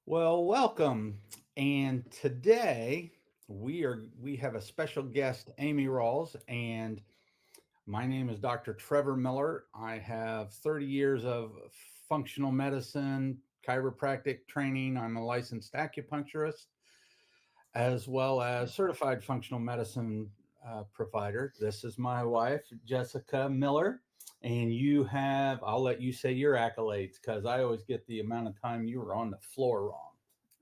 Well, welcome. And today we have a special guest, Amy Rawls, and my name is Dr. Trevor Miller. I have 30 years of functional medicine, chiropractic training. I'm a licensed acupuncturist as well as certified functional medicine provider. This is my wife, Jessica Miller. And I'll let you say your accolades because I always get the amount of time you were on the floor wrong.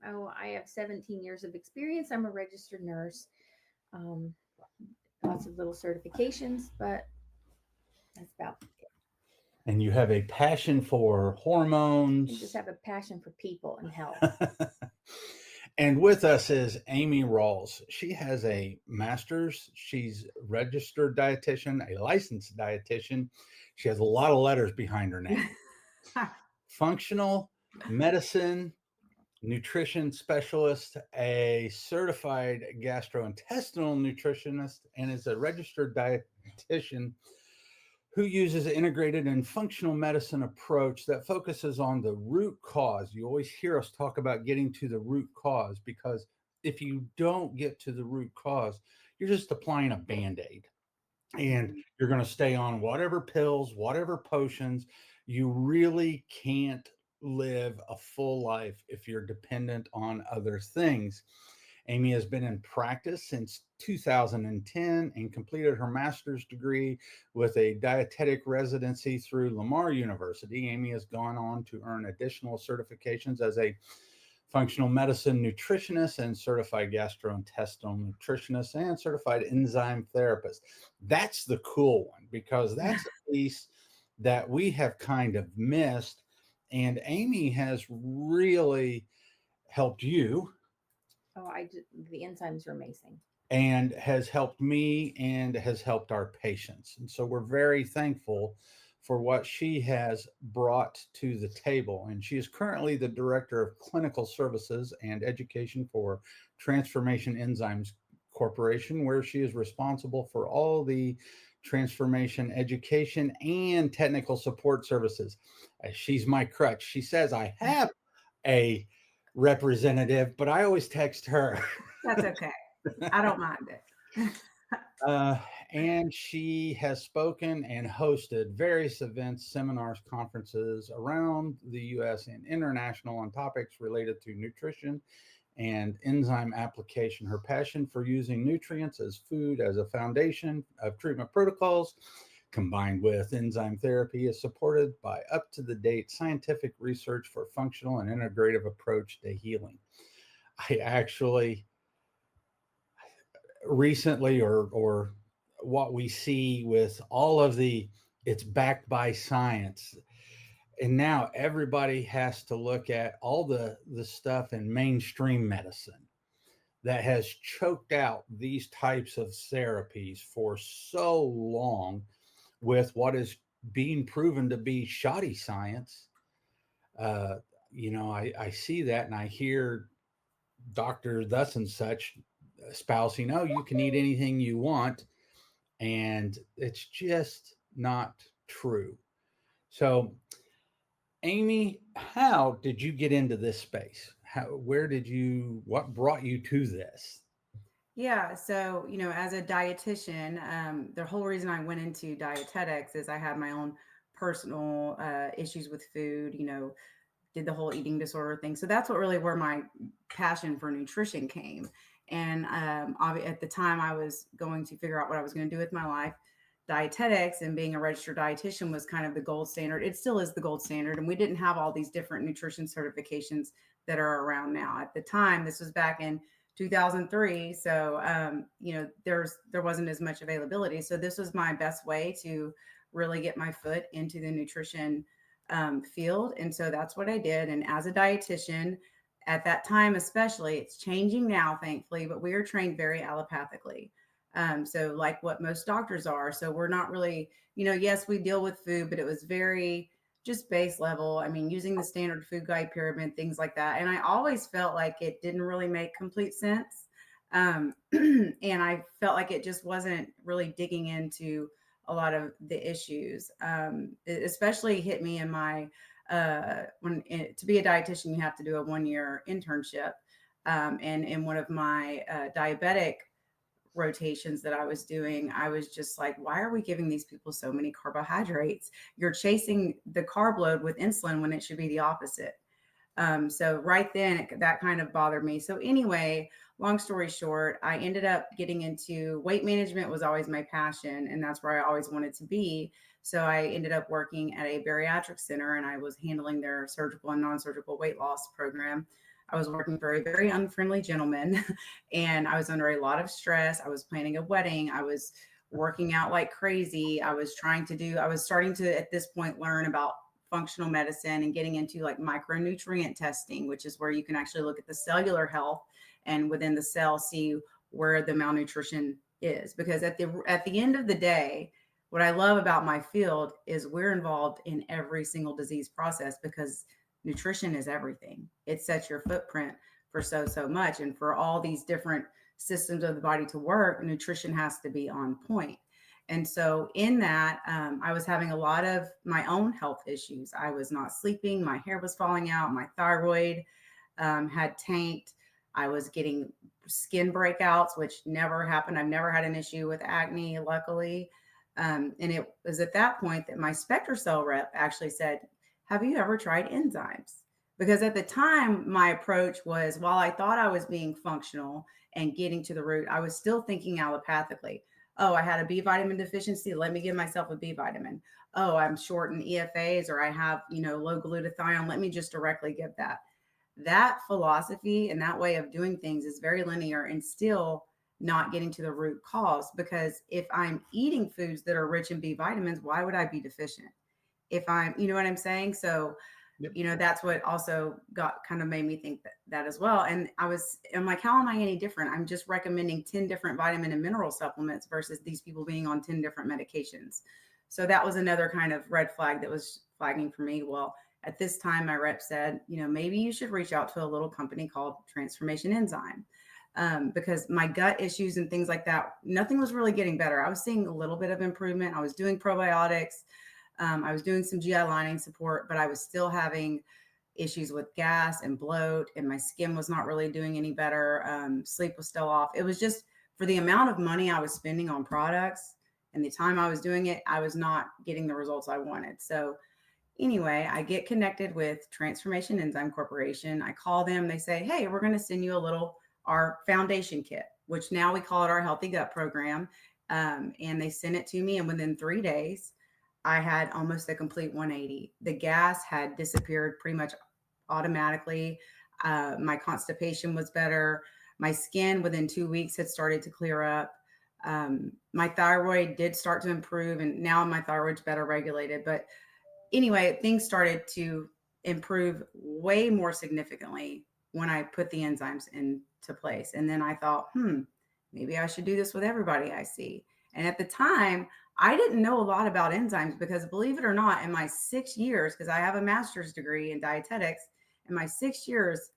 Oh, I have 17 years of experience. I'm a registered nurse. Um, Lots of little certifications, but that's about it. And you have a passion for I just hormones. have a passion for people and health. And with us is Amy Rawls. She has a master's. She's a registered dietitian, a licensed dietitian. She has a lot of letters behind her name. Functional medicine, nutrition specialist, a certified gastrointestinal nutritionist, and is a registered dietitian who uses an integrated and functional medicine approach that focuses on the root cause. You always hear us talk about getting to the root cause because if you don't get to the root cause, you're just applying a band aid and Mhm. you're going to stay on whatever pills, whatever potions. You really can't live a full life if you're dependent on other things. Amy has been in practice since 2010 and completed her master's degree with a dietetic residency through Lamar University. Amy has gone on to earn additional certifications as a functional medicine nutritionist and certified gastrointestinal nutritionist and certified enzyme therapist. That's the cool one because that's a piece that we have kind of missed. And Amy has really helped you The enzymes are amazing. and has helped me and has helped our patients. And so we're very thankful for what she has brought to the table. And she is currently the Director of Clinical Services and Education for Transformation Enzymes Corporation, where she is responsible for all the transformation education and technical support services. She's my crutch. She says I have a representative, but I always text her. That's okay. I don't mind it. Uh, and she has spoken and hosted various events, seminars, conferences around the US and international on topics related to nutrition and enzyme application. Her passion for using nutrients as food as a foundation of treatment protocols, combined with enzyme therapy, is supported by up to the date scientific research for functional and integrative approach to healing. I actually recently or what we see with all of the it's backed by science, and now everybody has to look at all the stuff in mainstream medicine that has choked out these types of therapies for so long with what is being proven to be shoddy science. uh, I see that and I hear doctor thus and such espousing, oh, you can eat anything you want, and it's just not true. So, Amy, how did you get into this space? What brought you to this? Yeah. So, as a dietitian, the whole reason I went into dietetics is I had my own personal issues with food, did the whole eating disorder thing. So that's what really where my passion for nutrition came. And at the time, I was going to figure out what I was going to do with my life. Dietetics and being a registered dietitian was kind of the gold standard. It still is the gold standard. And we didn't have all these different nutrition certifications that are around now. At the time, this was back in 2003. So, there wasn't as much availability. So this was my best way to really get my foot into the nutrition field. And so that's what I did. And as a dietitian, at that time, especially, it's changing now, thankfully, but we are trained very allopathically. So, like what most doctors are. So, we're not really, yes, we deal with food, but it was very just base level. I mean, using the standard food guide pyramid, things like that. And I always felt like it didn't really make complete sense. And I felt like it just wasn't really digging into a lot of the issues. It especially hit me in my To be a dietitian, you have to do a 1 year internship. And in one of my diabetic rotations that I was doing, I was just like, why are we giving these people so many carbohydrates? You're chasing the carb load with insulin when it should be the opposite. So right then that kind of bothered me. So anyway, long story short, I ended up getting into weight management was always my passion, and that's where I always wanted to be. So I ended up working at a bariatric center, and I was handling their surgical and non-surgical weight loss program. I was working for a very unfriendly gentleman, and I was under a lot of stress. I was planning a wedding. I was working out like crazy. I was starting to at this point learn about functional medicine and getting into like micronutrient testing, which is where you can actually look at the cellular health and within the cell see where the malnutrition is. Because at the end of the day, what I love about my field is we're involved in every single disease process because nutrition is everything. It sets your footprint for so much. And for all these different systems of the body to work, nutrition has to be on point. And so, in that, I was having a lot of my own health issues. I was not sleeping. My hair was falling out. My thyroid had tanked. I was getting skin breakouts, which never happened. I've never had an issue with acne, luckily. And it was at that point that my SpectraCell rep actually said, have you ever tried enzymes? Because at the time, my approach was while I thought I was being functional and getting to the root, I was still thinking allopathically. Oh, I had a B vitamin deficiency. Let me give myself a B vitamin. Oh, I'm short in EFAs or I have, low glutathione. Let me just directly give that. That philosophy and that way of doing things is very linear and still not getting to the root cause. Because if I'm eating foods that are rich in B vitamins, why would I be deficient? If you know what I'm saying? So, Yep. that's what also got kind of made me think that as well. And I'm like, how am I any different? I'm just recommending 10 different vitamin and mineral supplements versus these people being on 10 different medications. So that was another kind of red flag that was flagging for me. Well, at this time, my rep said, maybe you should reach out to a little company called Transformation Enzyme. Because my gut issues and things like that, nothing was really getting better. I was seeing a little bit of improvement. I was doing probiotics. I was doing some GI lining support, but I was still having issues with gas and bloat, and my skin was not really doing any better. Sleep was still off. It was just for the amount of money I was spending on products and the time I was doing it, I was not getting the results I wanted. So, anyway, I get connected with Transformation Enzyme Corporation. I call them. They say, hey, we're going to send you our foundation kit, which now we call it our Healthy Gut Program. And they sent it to me, and within 3 days, I had almost a complete 180. The gas had disappeared pretty much automatically. My constipation was better. My skin within 2 weeks had started to clear up. My thyroid did start to improve, and now my thyroid's better regulated. But anyway, things started to improve way more significantly when I put the enzymes into place. And then I thought, maybe I should do this with everybody I see. And at the time, I didn't know a lot about enzymes because, believe it or not, in my 6 years, because I have a master's degree in dietetics, in my 6 years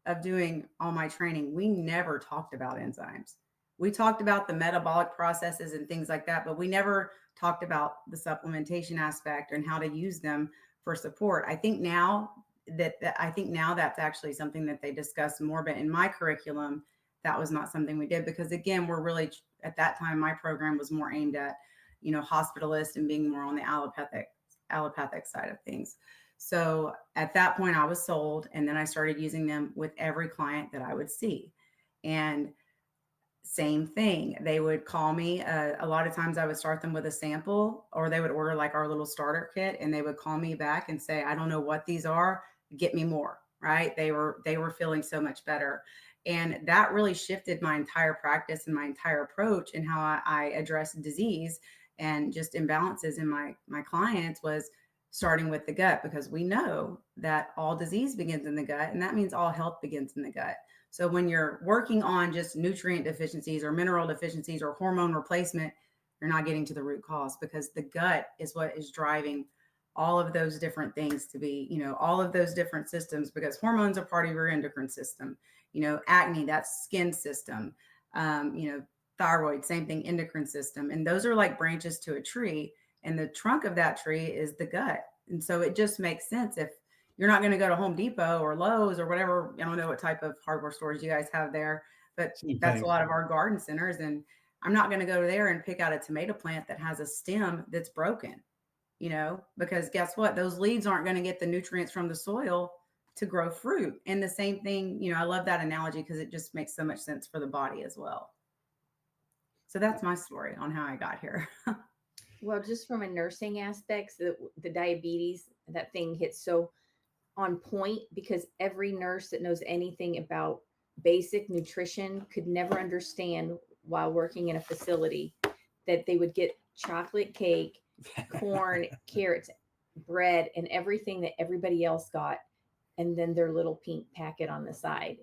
of doing all my training, we never talked about enzymes. We talked about the metabolic processes and things like that, but we never talked about the supplementation aspect and how to use them for support. I think now that's actually something that they discuss more, but in my curriculum, that was not something we did because again, we're really at that time my program was more aimed at hospitalist and being more on the allopathic side of things. So at that point I was sold, and then I started using them with every client that I would see. And same thing, they would call me. A lot of times I would start them with a sample, or they would order like our little starter kit, and they would call me back and say, I don't know what these are, get me more. Right, they were feeling so much better. And that really shifted my entire practice and my entire approach and how I address disease and just imbalances in my clients was starting with the gut, because we know that all disease begins in the gut, and that means all health begins in the gut. So when you're working on just nutrient deficiencies or mineral deficiencies or hormone replacement, you're not getting to the root cause, because the gut is what is driving all of those different things to be, all of those different systems, because hormones are part of your endocrine system. Acne, that's skin system. Thyroid, same thing, endocrine system. And those are like branches to a tree. And the trunk of that tree is the gut. And so it just makes sense if you're not going to go to Home Depot or Lowe's or whatever. I don't know what type of hardware stores you guys have there, but Same that's a thing. lot of our garden centers. And I'm not going to go there and pick out a tomato plant that has a stem that's broken, because guess what? Those leaves aren't going to get the nutrients from the soil to grow fruit. And the same thing, I love that analogy because it just makes so much sense for the body as well. So that's my story on how I got here. Well, just from a nursing aspects, the diabetes, that thing hits so on point because every nurse that knows anything about basic nutrition could never understand while working in a facility that they would get chocolate cake, corn, carrots, bread, and everything that everybody else got, and then their little pink packet on the side.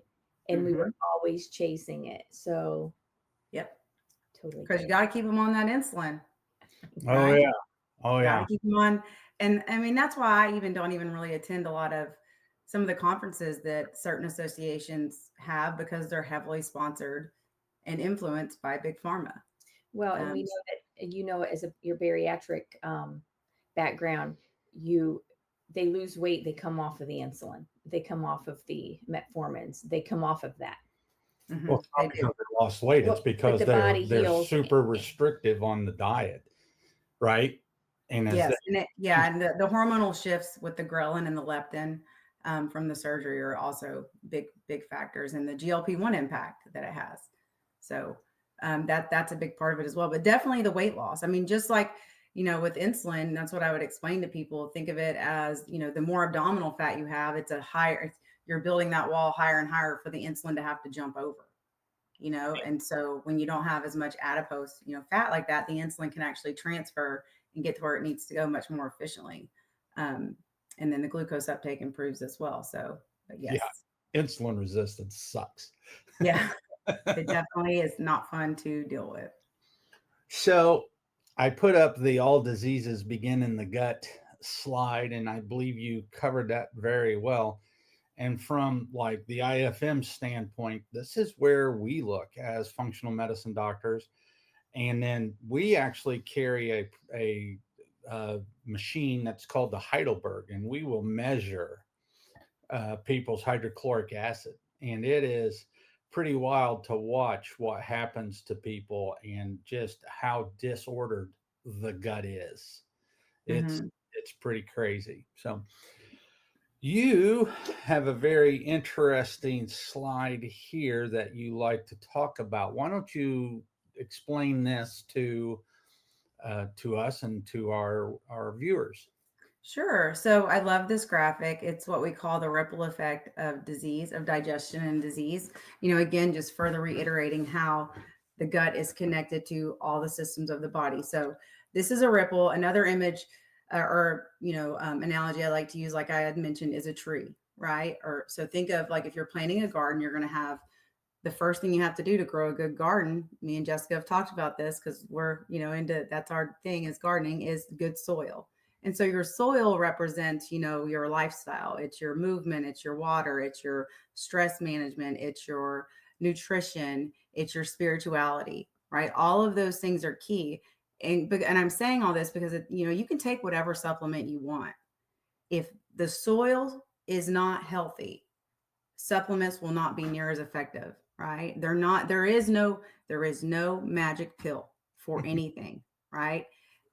And we were Mhm. always chasing it. So Yep. totally Because get you it. got to keep them on that insulin, Oh right? yeah. Oh Got to yeah. keep them on. And I mean, that's why I even don't even really attend a lot of some of the conferences that certain associations have because they're heavily sponsored and influenced by big pharma. Well, and we Um, know that as your bariatric background, you they lose weight, they come off of the insulin, they come off of the metformins, they come off of that. Well, it's they not do. because they lost weight. It's Well, but because the they're body they're heals. super restrictive on the diet, right? And as they, Yes, yeah, and the hormonal shifts with the ghrelin and the leptin from the surgery are also big factors, and the GLP-1 impact that it has. So that's a big part of it as well. But definitely the weight loss. I mean, just like with insulin, that's what I would explain to people. Think of it as the more abdominal fat you have, it's a higher. You're building that wall higher and higher for the insulin to have to jump over. And so when you don't have as much adipose fat like that, the insulin can actually transfer and get to where it needs to go much more efficiently. um, and then the glucose uptake improves as well. So but yeah, yes, insulin resistance sucks. yeah, it definitely is not fun to deal with. So I put up the all diseases begin in the gut slide, and I believe you covered that very well. And from like the IFM standpoint, this is where we look as functional medicine doctors. And then we actually carry a machine that's called the Heidelberg, and we will measure people's hydrochloric acid. And it is pretty wild to watch what happens to people and just how disordered the gut is. It's Hmm. it's pretty crazy. So you have a very interesting slide here that you like to talk about. Why don't you explain this to us and to our viewers? Sure. So I love this graphic. It's what we call the ripple effect of disease, of digestion and disease. Again, just further reiterating how the gut is connected to all the systems of the body. So this is a ripple. Another image analogy I like to use, like I had mentioned, is a tree, right? Or so think of like if you're planting a garden, you're going to have the first thing you have to do to grow a good garden. Me and Jessica have talked about this because we're, into that's our thing is gardening is good soil. And so your soil represents, your lifestyle. It's your movement, it's your water, it's your stress management, it's your nutrition, it's your spirituality, right? All of those things are key. And I'm saying all this because you can take whatever supplement you want. If the soil is not healthy, supplements will not be near as effective, right? They're not, there is no magic pill for anything, right?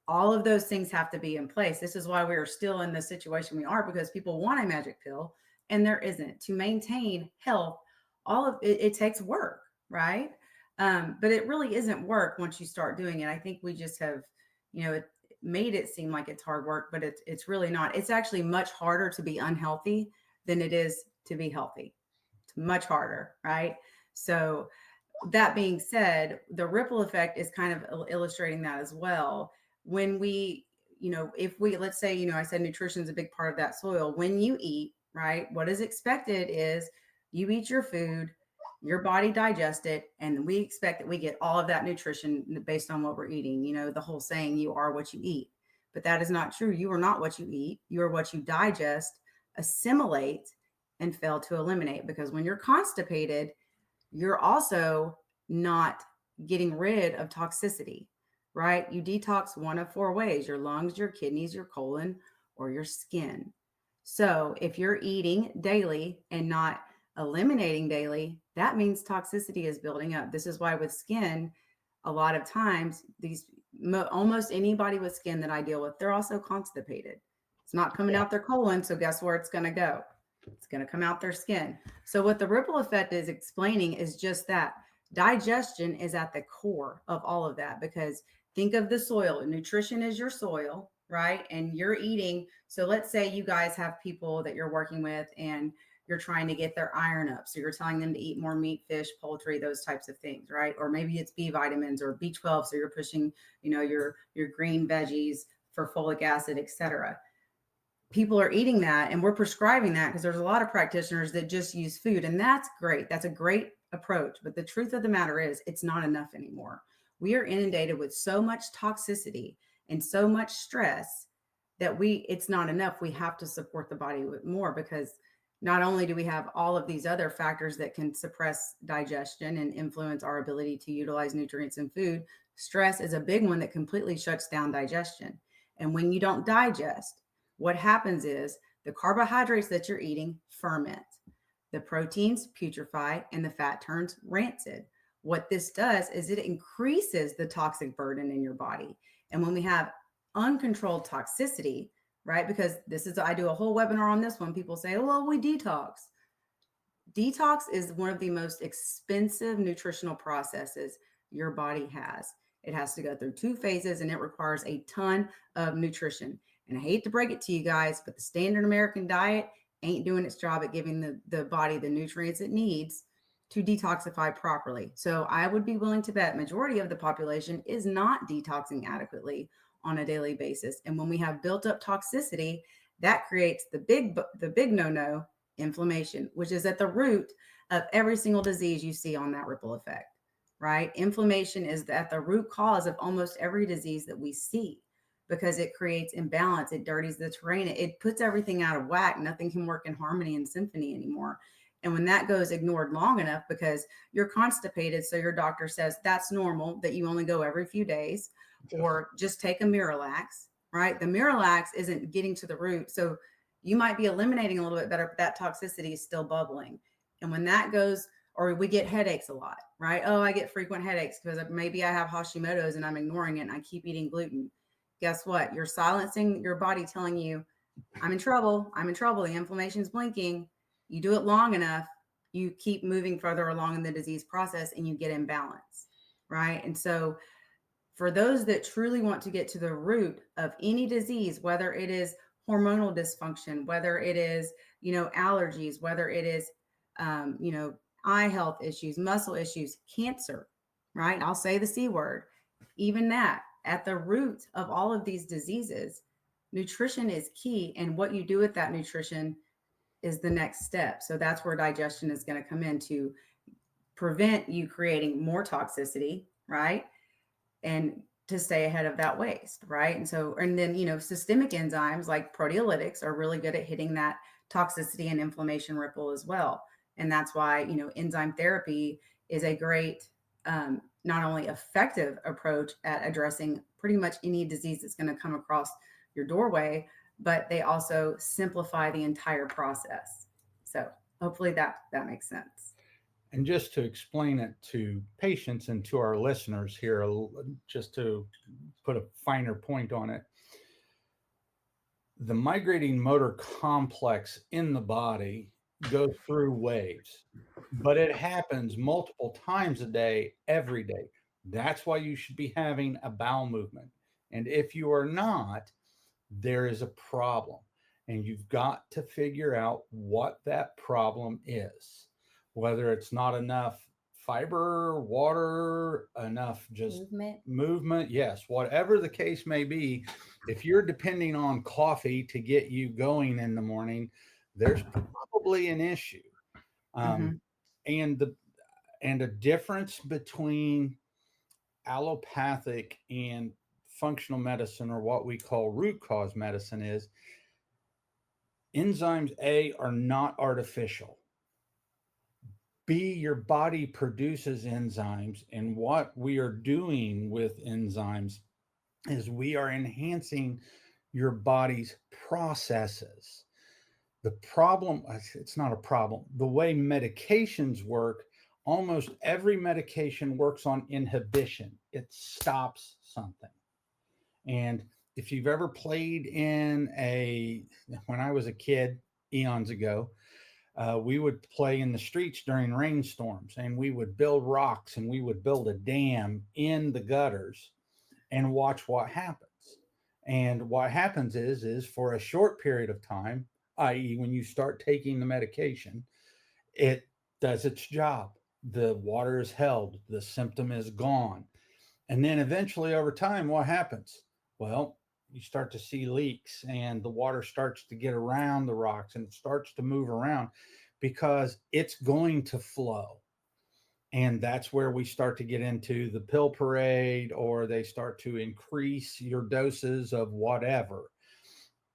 All of those things have to be in place. This is why we are still in the situation we are, because people want a magic pill and there isn't. To maintain health, all of it, it takes work, right? But it really isn't work once you start doing it. I think we just have, it made it seem like it's hard work, but it's really not. It's actually much harder to be unhealthy than it is to be healthy. It's much harder, right? So that being said, the ripple effect is kind of illustrating that as well. When we, if we, let's say, I said nutrition is a big part of that soil. When you eat, right, what is expected is you eat your food, your body digest it, and we expect that we get all of that nutrition based on what we're eating. The whole saying, you are what you eat. But that is not true. You are not what you eat. You are what you digest, assimilate, and fail to eliminate. Because when you're constipated, you're also not getting rid of toxicity, right? You detox one of four ways: your lungs, your kidneys, your colon, or your skin. So if you're eating daily and not eliminating daily, that means toxicity is building up. This is why with skin, a lot of times almost anybody with skin that I deal with, they're also constipated. It's not coming Yeah. out their colon, so guess where it's going to go? It's going to come out their skin. So what the ripple effect is explaining is just that digestion is at the core of all of that, because think of the soil. Nutrition is your soil, right? And you're eating. So let's say you guys have people that you're working with and you're trying to get their iron up. So you're telling them to eat more meat, fish, poultry, those types of things, right? Or maybe it's B vitamins or B12. So you're pushing, your green veggies for folic acid, etc. People are eating that and we're prescribing that because there's a lot of practitioners that just use food, and that's great. That's a great approach, but the truth of the matter is it's not enough anymore. We are inundated with so much toxicity and so much stress that it's not enough. We have to support the body with more, because not only do we have all of these other factors that can suppress digestion and influence our ability to utilize nutrients in food, stress is a big one that completely shuts down digestion. And when you don't digest, what happens is the carbohydrates that you're eating ferment, the proteins putrefy, and the fat turns rancid. What this does is it increases the toxic burden in your body. And when we have uncontrolled toxicity, right? Because I do a whole webinar on this one. People say, well, we detox. Detox is one of the most expensive nutritional processes your body has. It has to go through 2 phases and it requires a ton of nutrition. And I hate to break it to you guys, but the standard American diet ain't doing its job at giving the body the nutrients it needs to detoxify properly. So I would be willing to bet majority of the population is not detoxing adequately on a daily basis. And when we have built up toxicity, that creates the big no-no, inflammation, which is at the root of every single disease you see on that ripple effect, right? Inflammation is at the root cause of almost every disease that we see, because it creates imbalance, it dirties the terrain, it puts everything out of whack. Nothing can work in harmony and symphony anymore. And when that goes ignored long enough, because you're constipated, so your doctor says that's normal, that you only go every few days, or just take a Miralax, right? The Miralax isn't getting to the root. So you might be eliminating a little bit better, but that toxicity is still bubbling. And when that goes, or we get headaches a lot, right? Oh, I get frequent headaches because maybe I have Hashimoto's and I'm ignoring it and I keep eating gluten. Guess what? You're silencing your body telling you, I'm in trouble. I'm in trouble. The inflammation's blinking. You do it long enough, you keep moving further along in the disease process and you get imbalance, right? And so for those that truly want to get to the root of any disease, whether it is hormonal dysfunction, whether it is, allergies, whether it is, eye health issues, muscle issues, cancer, right? I'll say the C word. Even that, at the root of all of these diseases, nutrition is key. And what you do with that nutrition is the next step. So that's where digestion is going to come in to prevent you creating more toxicity, right? And to stay ahead of that waste, right? And then, systemic enzymes like proteolytics are really good at hitting that toxicity and inflammation ripple as well. And that's why, enzyme therapy is a great, not only effective approach at addressing pretty much any disease that's going to come across your doorway, but they also simplify the entire process. So hopefully that makes sense. And just to explain it to patients and to our listeners here, just to put a finer point on it, the migrating motor complex in the body goes through waves, but it happens multiple times a day, every day. That's why you should be having a bowel movement. And if you are not, there is a problem. And you've got to figure out what that problem is, whether it's not enough fiber, water, enough just movement. Yes, whatever the case may be, if you're depending on coffee to get you going in the morning, there's probably an issue. Mm-hmm. Um, and the and a difference between allopathic and functional medicine, or what we call root cause medicine, is enzymes A are not artificial. B, your body produces enzymes, and what we are doing with enzymes is we are enhancing your body's processes. The problem, it's not a problem. The way medications work, almost every medication works on inhibition. It stops something. And if you've ever played in when I was a kid, eons ago, we would play in the streets during rainstorms and we would build rocks and we would build a dam in the gutters and watch what happens. And what happens is for a short period of time, i.e., when you start taking the medication, it does its job. The water is held, the symptom is gone. And then eventually, over time, what happens? Well, you start to see leaks and the water starts to get around the rocks and it starts to move around because it's going to flow. And that's where we start to get into the pill parade, or they start to increase your doses of whatever.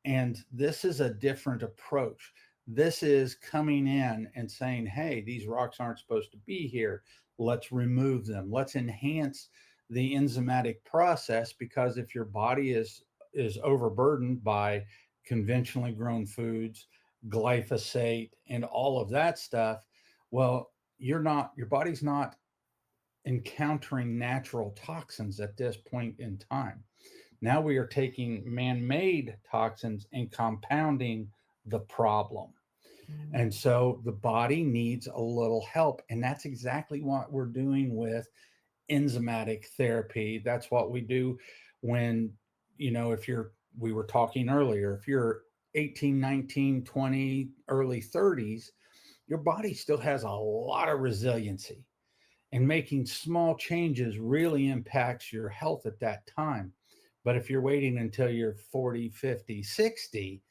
And this is a different approach. This is coming in and saying, hey, these rocks aren't supposed to be here. Let's remove them. Let's enhance the enzymatic process, because if your body is overburdened by conventionally grown foods, glyphosate, and all of that stuff, well, your body's not encountering natural toxins at this point in time. Now we are taking man made toxins and compounding the problem. And so the body needs a little help. And that's exactly what we're doing with enzymatic therapy. That's what we do when, if we were talking earlier, if you're 18, 19, 20, early 30s, your body still has a lot of resiliency. And making small changes really impacts your health at that time. But if you're waiting until you're 40, 50, 60,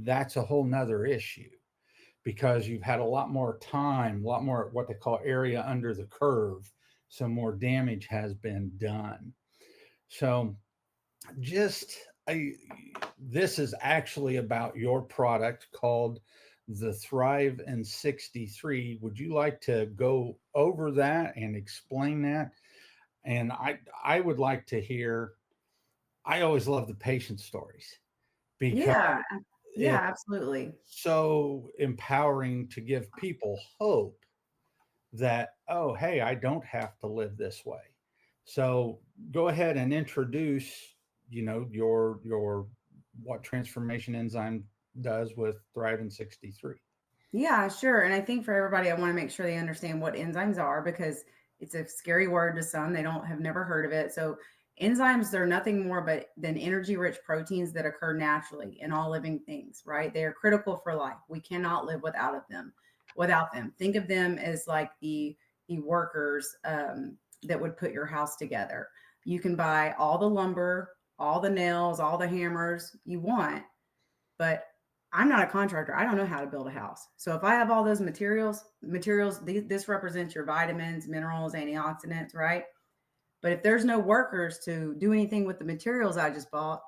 that's a whole nother issue, because you've had a lot more time, a lot more what they call area under the curve. So more damage has been done. So just this is actually about your product called the Thrive in 63. Would you like to go over that and explain that? And I would like to hear. I always love the patient stories because Yeah, yeah, it's absolutely. so empowering to give people hope that, oh, hey, I don't have to live this way. So go ahead and introduce, your what transformation enzyme does with Thrive in 63. Yeah, sure. And I think for everybody, I want to make sure they understand what enzymes are because it's a scary word to some. They don't have never heard of it. So enzymes, they're nothing more but than energy rich proteins that occur naturally in all living things, right? They are critical for life. We cannot live without them. Think of them as like the workers that would put your house together. You can buy all the lumber, all the nails, all the hammers you want, but I'm not a contractor. I don't know how to build a house. So if I have all those materials, this represents your vitamins, minerals, antioxidants, right? But if there's no workers to do anything with the materials I just bought,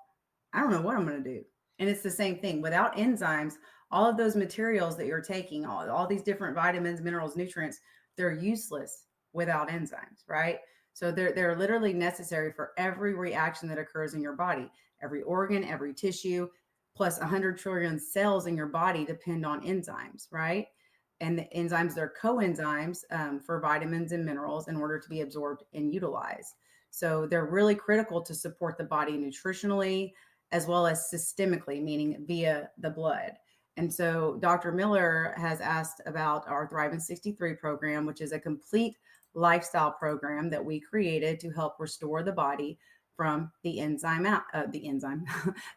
I don't know what I'm going to do. And it's the same thing. Without enzymes, all of those materials that you're taking, all these different vitamins, minerals, nutrients, they're useless without enzymes, right? So they're literally necessary for every reaction that occurs in your body, every organ, every tissue, plus 100 trillion cells in your body depend on enzymes, right? And the enzymes, they're coenzymes for vitamins and minerals in order to be absorbed and utilized. So they're really critical to support the body nutritionally as well as systemically, meaning via the blood. And so Dr. Miller has asked about our Thrive in 63 program, which is a complete lifestyle program that we created to help restore the body from the enzyme out, the enzyme,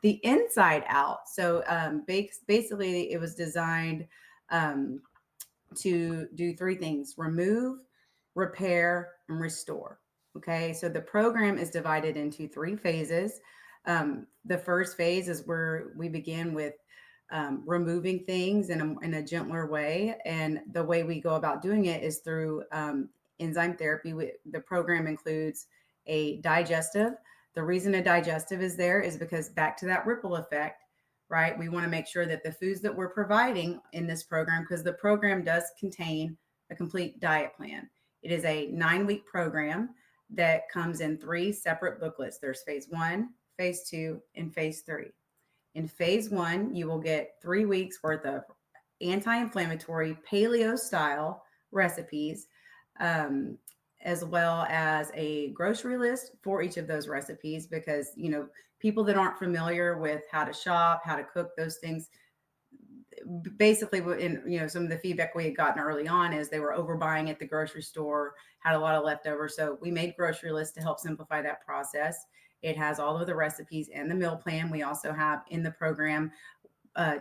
the inside out. So basically, it was designed um, to do three things: remove, repair, and restore. Okay, so the program is divided into three phases. The first phase is where we begin with removing things in a gentler way. And the way we go about doing it is through enzyme therapy. The program includes a digestive. The reason a digestive is there is because back to that ripple effect, right? We want to make sure that the foods that we're providing in this program, because the program does contain a complete diet plan. It is a 9-week program that comes in three separate booklets. There's phase one, phase two, and phase three. In phase one, you will get 3 weeks worth of anti inflammatory paleo style recipes, um, as well as a grocery list for each of those recipes. Because, people that aren't familiar with how to shop, how to cook those things, basically in some of the feedback we had gotten early on is they were overbuying at the grocery store, had a lot of leftovers. So we made grocery lists to help simplify that process. It has all of the recipes and the meal plan. We also have in the program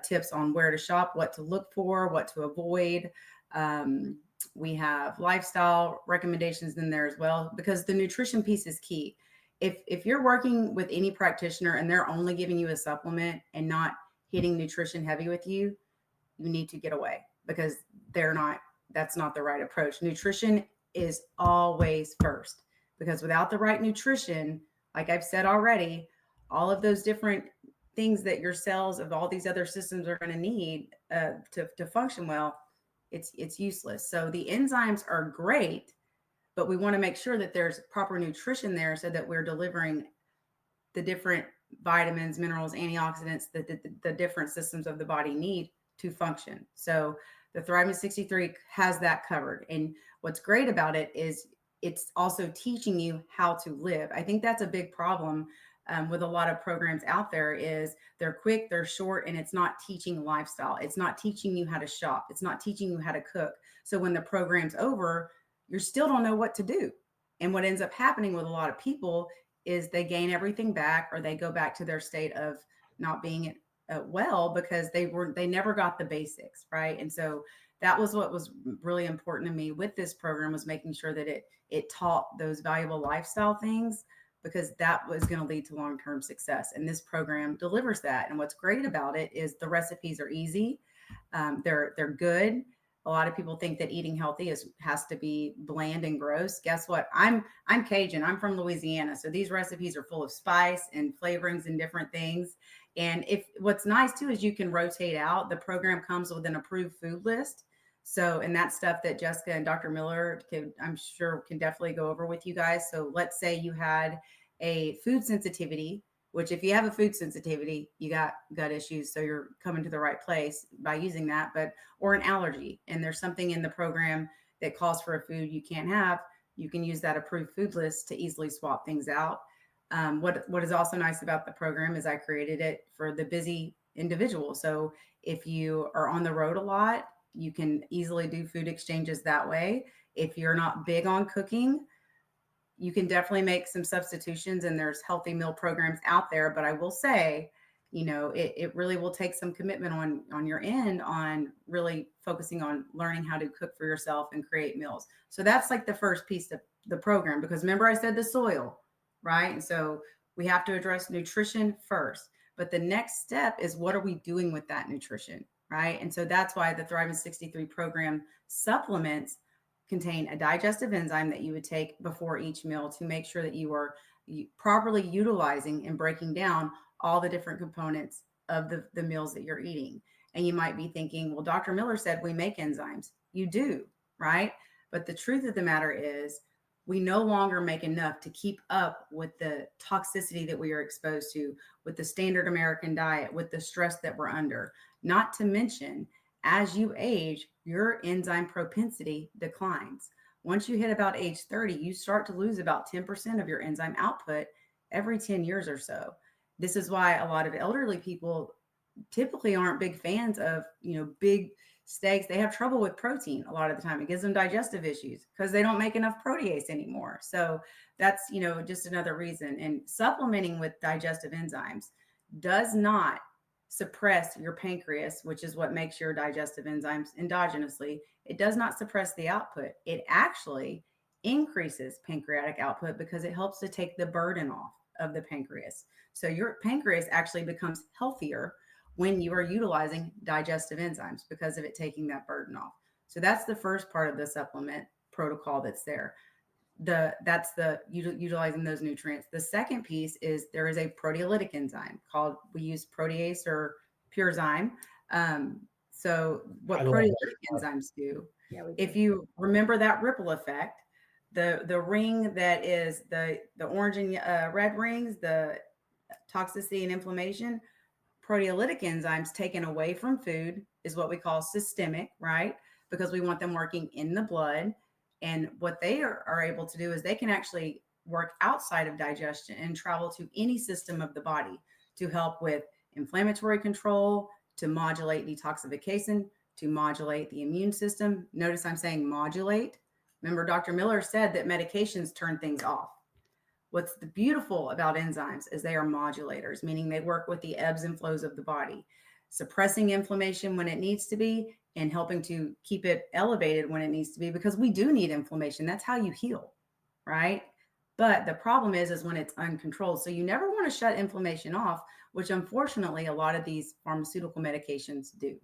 tips on where to shop, what to look for, what to avoid. um, we have lifestyle recommendations in there as well, because the nutrition piece is key. If you're working with any practitioner and they're only giving you a supplement and not hitting nutrition heavy with you, you need to get away, because they're not that's not the right approach. Nutrition is always first, because without the right nutrition, like I've said already, all of those different things that your cells of all these other systems are going to need to function well, it's useless. So the enzymes are great, but we want to make sure that there's proper nutrition there so that we're delivering the different vitamins, minerals, antioxidants that the different systems of the body need to function. So the Thriving 63 has that covered. And what's great about it is it's also teaching you how to live. I think that's a big problem with a lot of programs out there is they're quick, they're short, and it's not teaching lifestyle. It's not teaching you how to shop. It's not teaching you how to cook. So when the program's over, you still don't know what to do. And what ends up happening with a lot of people is they gain everything back, or they go back to their state of not being well, because they never got the basics right. And so that was what was really important to me with this program, was making sure that it taught those valuable lifestyle things, because that was going to lead to long-term success, and this program delivers that. And what's great about it is the recipes are easy. They're good. A lot of people think that eating healthy has to be bland and gross. Guess what? I'm Cajun. I'm from Louisiana, so these recipes are full of spice and flavorings and different things. And if what's nice too is you can rotate out. The program comes with an approved food list. So, and that's stuff that Jessica and Dr. Miller I'm sure can definitely go over with you guys. So let's say you had a food sensitivity, which if you have a food sensitivity, you got gut issues. So you're coming to the right place by using that, or an allergy, and there's something in the program that calls for a food you can't have, you can use that approved food list to easily swap things out. What is also nice about the program is I created it for the busy individual. So if you are on the road a lot, you can easily do food exchanges that way. If you're not big on cooking, you can definitely make some substitutions, and there's healthy meal programs out there. But I will say, it really will take some commitment on your end, on really focusing on learning how to cook for yourself and create meals. So that's like the first piece of the program, because remember I said the soil, right? And so we have to address nutrition first. But the next step is, what are we doing with that nutrition, right? And so that's why the Thriving 63 program supplements contain a digestive enzyme that you would take before each meal to make sure that you are properly utilizing and breaking down all the different components of the meals that you're eating. And you might be thinking, well, Dr. Miller said we make enzymes. You do, right? But the truth of the matter is, we no longer make enough to keep up with the toxicity that we are exposed to, with the standard American diet, with the stress that we're under. Not to mention, as you age, your enzyme propensity declines. Once you hit about age 30, you start to lose about 10% of your enzyme output every 10 years or so. This is why a lot of elderly people typically aren't big fans of, big steaks. They have trouble with protein a lot of the time. It gives them digestive issues because they don't make enough protease anymore. So that's, just another reason. And supplementing with digestive enzymes does not suppress your pancreas, which is what makes your digestive enzymes endogenously. It does not suppress the output. It actually increases pancreatic output because it helps to take the burden off of the pancreas. So your pancreas actually becomes healthier when you are utilizing digestive enzymes because of it taking that burden off. So that's the first part of the supplement protocol that's there. That's the utilizing those nutrients. The second piece is there is a proteolytic enzyme called, we use protease or Purezyme. So what proteolytic enzymes do, if you remember that ripple effect, the ring that is the orange and red rings, the toxicity and inflammation, proteolytic enzymes taken away from food is what we call systemic, right? Because we want them working in the blood. And what they are able to do is they can actually work outside of digestion and travel to any system of the body to help with inflammatory control, to modulate detoxification, to modulate the immune system. Notice I'm saying modulate. Remember, Dr. Miller said that medications turn things off. What's the beautiful about enzymes is they are modulators, meaning they work with the ebbs and flows of the body, suppressing inflammation when it needs to be and helping to keep it elevated when it needs to be, because we do need inflammation. That's how you heal, right? But the problem is when it's uncontrolled. So you never want to shut inflammation off, which unfortunately a lot of these pharmaceutical medications do.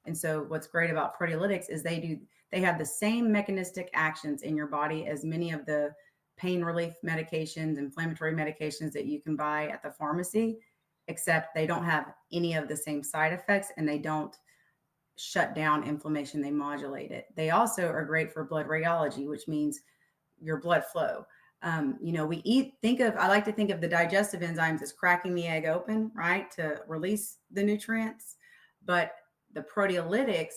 And so what's great about proteolytics is they have the same mechanistic actions in your body as many of the pain relief medications, inflammatory medications that you can buy at the pharmacy, except they don't have any of the same side effects and they don't shut down inflammation, they modulate it. They also are great for blood rheology, which means your blood flow. I like to think of the digestive enzymes as cracking the egg open, right, to release the nutrients. But the proteolytics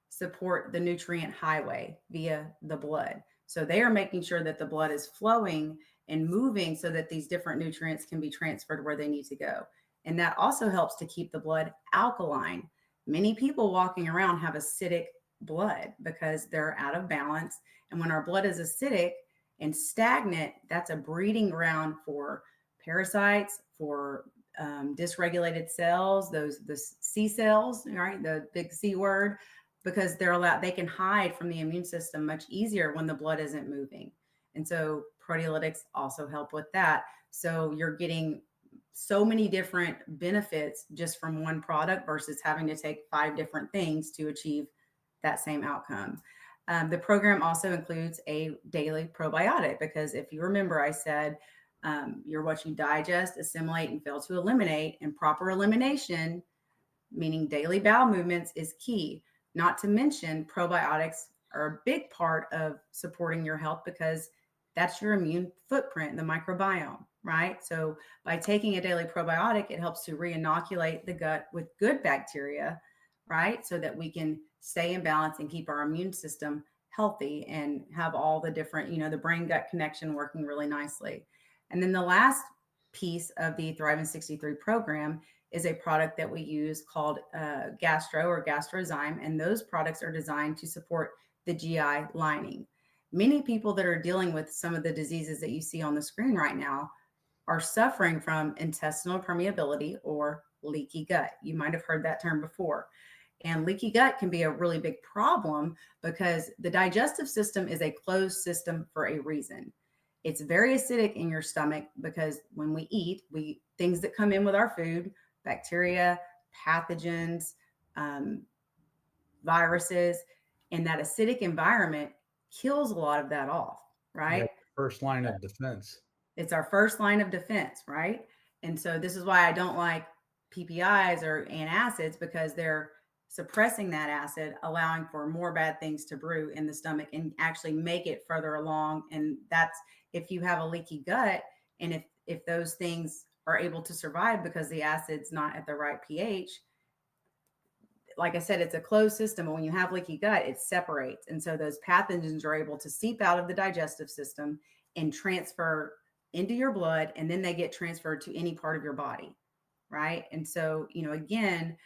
support the nutrient highway via the blood. So they are making sure that the blood is flowing and moving so that these different nutrients can be transferred where they need to go. And that also helps to keep the blood alkaline. Many people walking around have acidic blood because they're out of balance. And when our blood is acidic and stagnant, that's a breeding ground for parasites, for dysregulated cells, the C cells, right? The big C word, because they can hide from the immune system much easier when the blood isn't moving. And so proteolytics also help with that. So you're getting so many different benefits just from one product versus having to take 5 different things to achieve that same outcome. The program also includes a daily probiotic because if you remember, I said you're what you digest, assimilate, and fail to eliminate. And proper elimination, meaning daily bowel movements, is key. Not to mention, probiotics are a big part of supporting your health because that's your immune footprint, the microbiome, right? So by taking a daily probiotic, it helps to re-inoculate the gut with good bacteria, right? So that we can stay in balance and keep our immune system healthy and have all the different, the brain gut connection working really nicely. And then the last piece of the Thrive in 63 program is a product that we use called Gastro or Gastrozyme. And those products are designed to support the GI lining. Many people that are dealing with some of the diseases that you see on the screen right now are suffering from intestinal permeability or leaky gut. You might have heard that term before. And leaky gut can be a really big problem because the digestive system is a closed system for a reason. It's very acidic in your stomach because when we eat, things that come in with our food, bacteria, pathogens, um, viruses, and that acidic environment kills a lot of that off, Yeah, right? first line of defense. It's our first line of defense, right? And so this is why I don't like PPIs or antacids because they're suppressing that acid, allowing for more bad things to brew in the stomach and actually make it further along. And that's if you have a leaky gut and if those things are able to survive because the acid's not at the right pH, like I said, it's a closed system. And when you have leaky gut, it separates. And so those pathogens are able to seep out of the digestive system and transfer into your blood. And then they get transferred to any part of your body. Right. And so, again,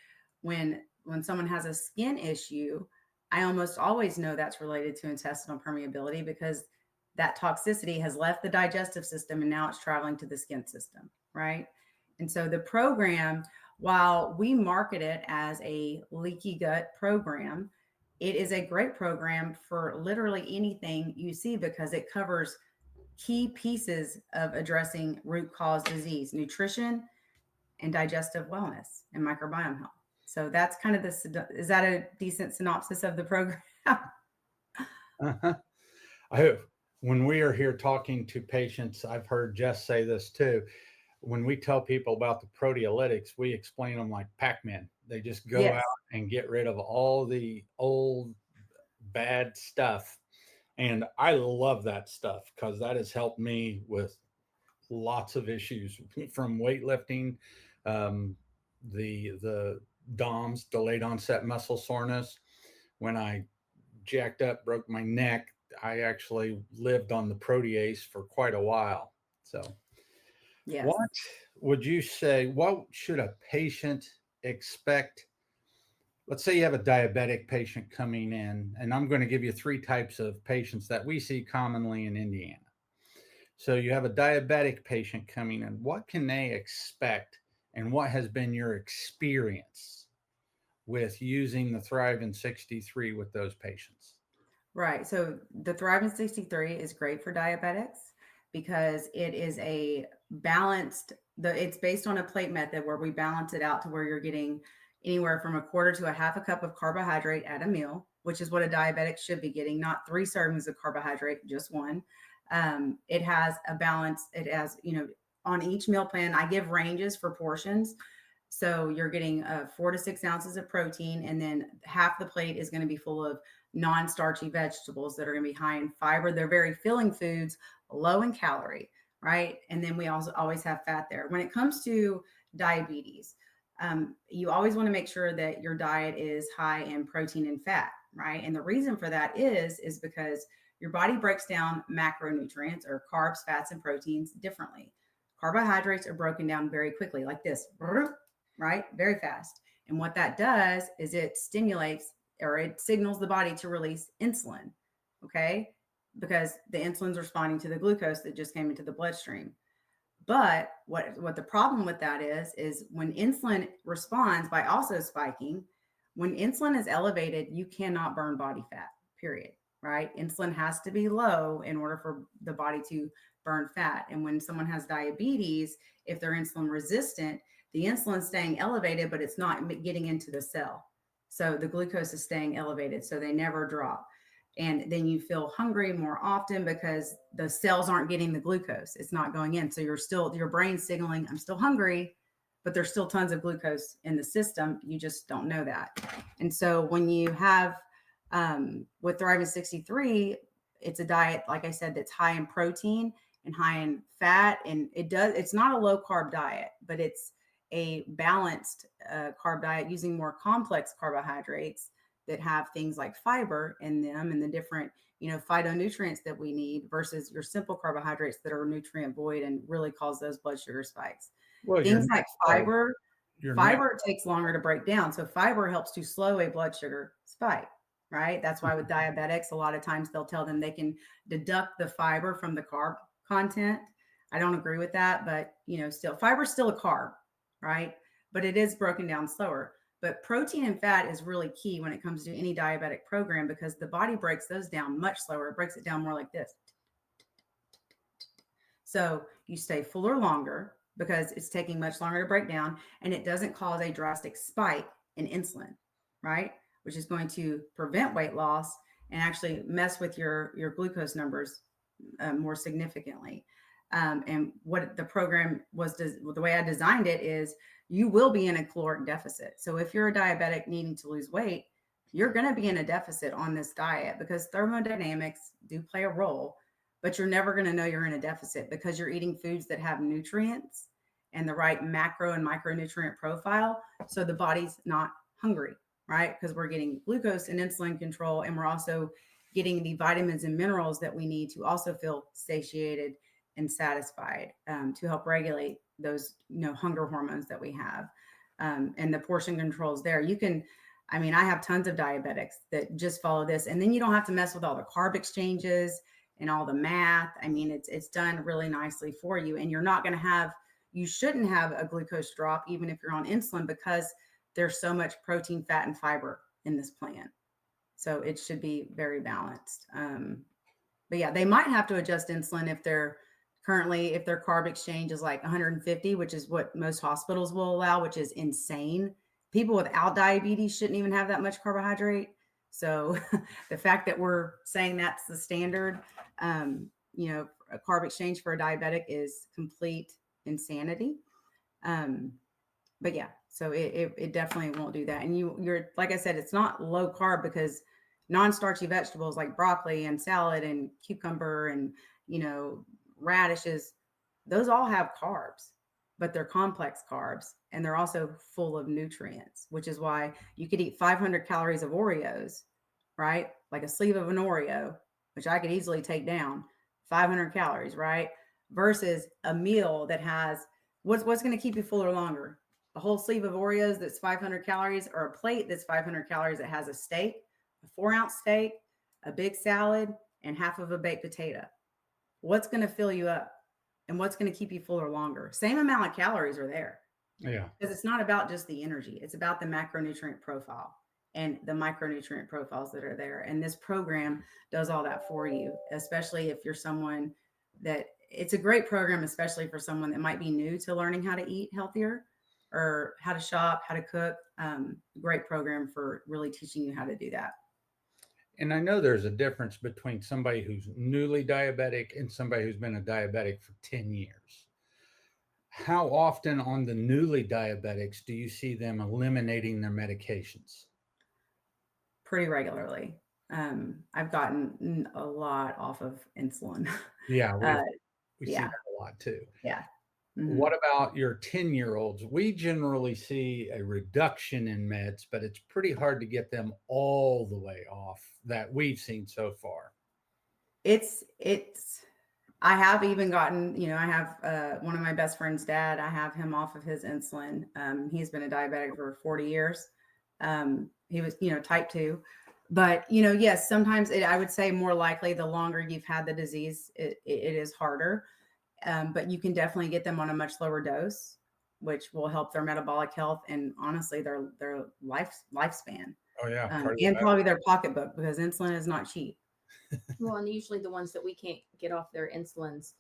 when someone has a skin issue, I almost always know that's related to intestinal permeability because that toxicity has left the digestive system and now it's traveling to the skin system. Right. And so the program, while we market it as a leaky gut program, it is a great program for literally anything you see because it covers key pieces of addressing root cause disease, nutrition, and digestive wellness and microbiome health. So that's kind of is that a decent synopsis of the program? Uh-huh. I hope when we are here talking to patients, I've heard Jess say this too. When we tell people about the proteolytics, we explain them like Pac-Man. They just go Yes. out and get rid of all the old bad stuff. And I love that stuff because that has helped me with lots of issues from weightlifting. Um, the DOMS, delayed onset muscle soreness. When I jacked up, broke my neck, I actually lived on the protease for quite a while. So, Yes. what would you say? What should a patient expect? Let's say you have a diabetic patient coming in, and I'm going to give you three types of patients that we see commonly in Indiana. So, you have a diabetic patient coming in. What can they expect, and what has been your experience with using the Thrive in 63 with those patients? Right. So the Thriving 63 is great for diabetics because it is a balanced it's based on a plate method where we balance it out to where you're getting anywhere from a quarter to a half a cup of carbohydrate at a meal, which is what a diabetic should be getting, not three servings of carbohydrate, just one. It has a balance. It has, on each meal plan, I give ranges for portions. So you're getting 4 to 6 ounces of protein, and then half the plate is going to be full of non-starchy vegetables that are going to be high in fiber. They're very filling foods, low in calorie, right? And then we also always have fat there. When it comes to diabetes, you always want to make sure that your diet is high in protein and fat, right? And the reason for that is because your body breaks down macronutrients or carbs, fats, and proteins differently. Carbohydrates are broken down very quickly, like this, right? Very fast. And what that does is it stimulates or it signals the body to release insulin, okay? Because the insulin's responding to the glucose that just came into the bloodstream. But what the problem with that is when insulin responds by also spiking, when insulin is elevated, you cannot burn body fat, period, right? Insulin has to be low in order for the body to burn fat. And when someone has diabetes, if they're insulin resistant, the insulin's staying elevated, but it's not getting into the cell. So the glucose is staying elevated, so they never drop. And then you feel hungry more often because the cells aren't getting the glucose. It's not going in. So your brain's signaling, I'm still hungry, but there's still tons of glucose in the system. You just don't know that. And so when you have with Thriving 63, it's a diet, like I said, that's high in protein and high in fat. And it's not a low carb diet, but it's a balanced carb diet using more complex carbohydrates that have things like fiber in them and the different, phytonutrients that we need versus your simple carbohydrates that are nutrient void and really cause those blood sugar spikes. Well, Things like fiber, your neck. fiber takes longer to break down. So fiber helps to slow a blood sugar spike, right? That's why with diabetics, a lot of times they'll tell them they can deduct the fiber from the carb content. I don't agree with that, but still fiber's still a carb, right? But it is broken down slower. But protein and fat is really key when it comes to any diabetic program because the body breaks those down much slower. It breaks it down more like this. So you stay fuller longer because it's taking much longer to break down and it doesn't cause a drastic spike in insulin, right? Which is going to prevent weight loss and actually mess with your glucose numbers more significantly. And what the program was, the way I designed it is you will be in a caloric deficit. So if you're a diabetic needing to lose weight, you're going to be in a deficit on this diet because thermodynamics do play a role, but you're never going to know you're in a deficit because you're eating foods that have nutrients and the right macro and micronutrient profile. So the body's not hungry, right? Because we're getting glucose and insulin control, and we're also getting the vitamins and minerals that we need to also feel satiated and satisfied to help regulate those hunger hormones that we have, and the portion controls there. I have tons of diabetics that just follow this, and then you don't have to mess with all the carb exchanges and all the math. It's done really nicely for you, and you shouldn't have a glucose drop even if you're on insulin because there's so much protein, fat, and fiber in this plan. So it should be very balanced. But yeah, they might have to adjust insulin if their carb exchange is like 150, which is what most hospitals will allow, which is insane. People without diabetes shouldn't even have that much carbohydrate. So the fact that we're saying that's the standard, a carb exchange for a diabetic is complete insanity. But yeah, so it definitely won't do that. And you're, like I said, it's not low carb because non-starchy vegetables like broccoli and salad and cucumber and, radishes, those all have carbs. but they're complex carbs and they're also full of nutrients, which is why you could eat 500 calories of Oreos, right? Like a sleeve of an Oreo, which I could easily take down, 500 calories, right? Versus a meal that has what's going to keep you fuller longer? A whole sleeve of Oreos that's 500 calories, or a plate that's 500 calories that has a steak, a 4-ounce steak, a big salad, and half of a baked potato. What's going to fill you up and what's going to keep you fuller longer? Same amount of calories are there, Yeah. because it's not about just the energy, it's about the macronutrient profile and the micronutrient profiles that are there. And this program does all that for you, especially if you're someone that it's a great program, especially for someone that might be new to learning how to eat healthier or how to shop, how to cook. Great program for really teaching you how to do that. And I know there's a difference between somebody who's newly diabetic and somebody who's been a diabetic for 10 years. How often on the newly diabetics do you see them eliminating their medications? Pretty regularly. I've gotten a lot off of insulin. Yeah, uh, we see yeah, that a lot too. yeah. Hmm. What about your 10-year-olds? We generally see a reduction in meds, but it's pretty hard to get them all the way off that we've seen so far. It's I have even gotten, I have one of my best friend's dad. I have him off of his insulin. He's been a diabetic for 40 years. He was, type 2. But, yes, sometimes I would say more likely the longer you've had the disease, it is harder. But you can definitely get them on a much lower dose, which will help their metabolic health and honestly their lifespan, Oh yeah, and cardiovascular. probably their pocketbook, because insulin is not cheap. Well, and usually the ones that we can't get off their insulins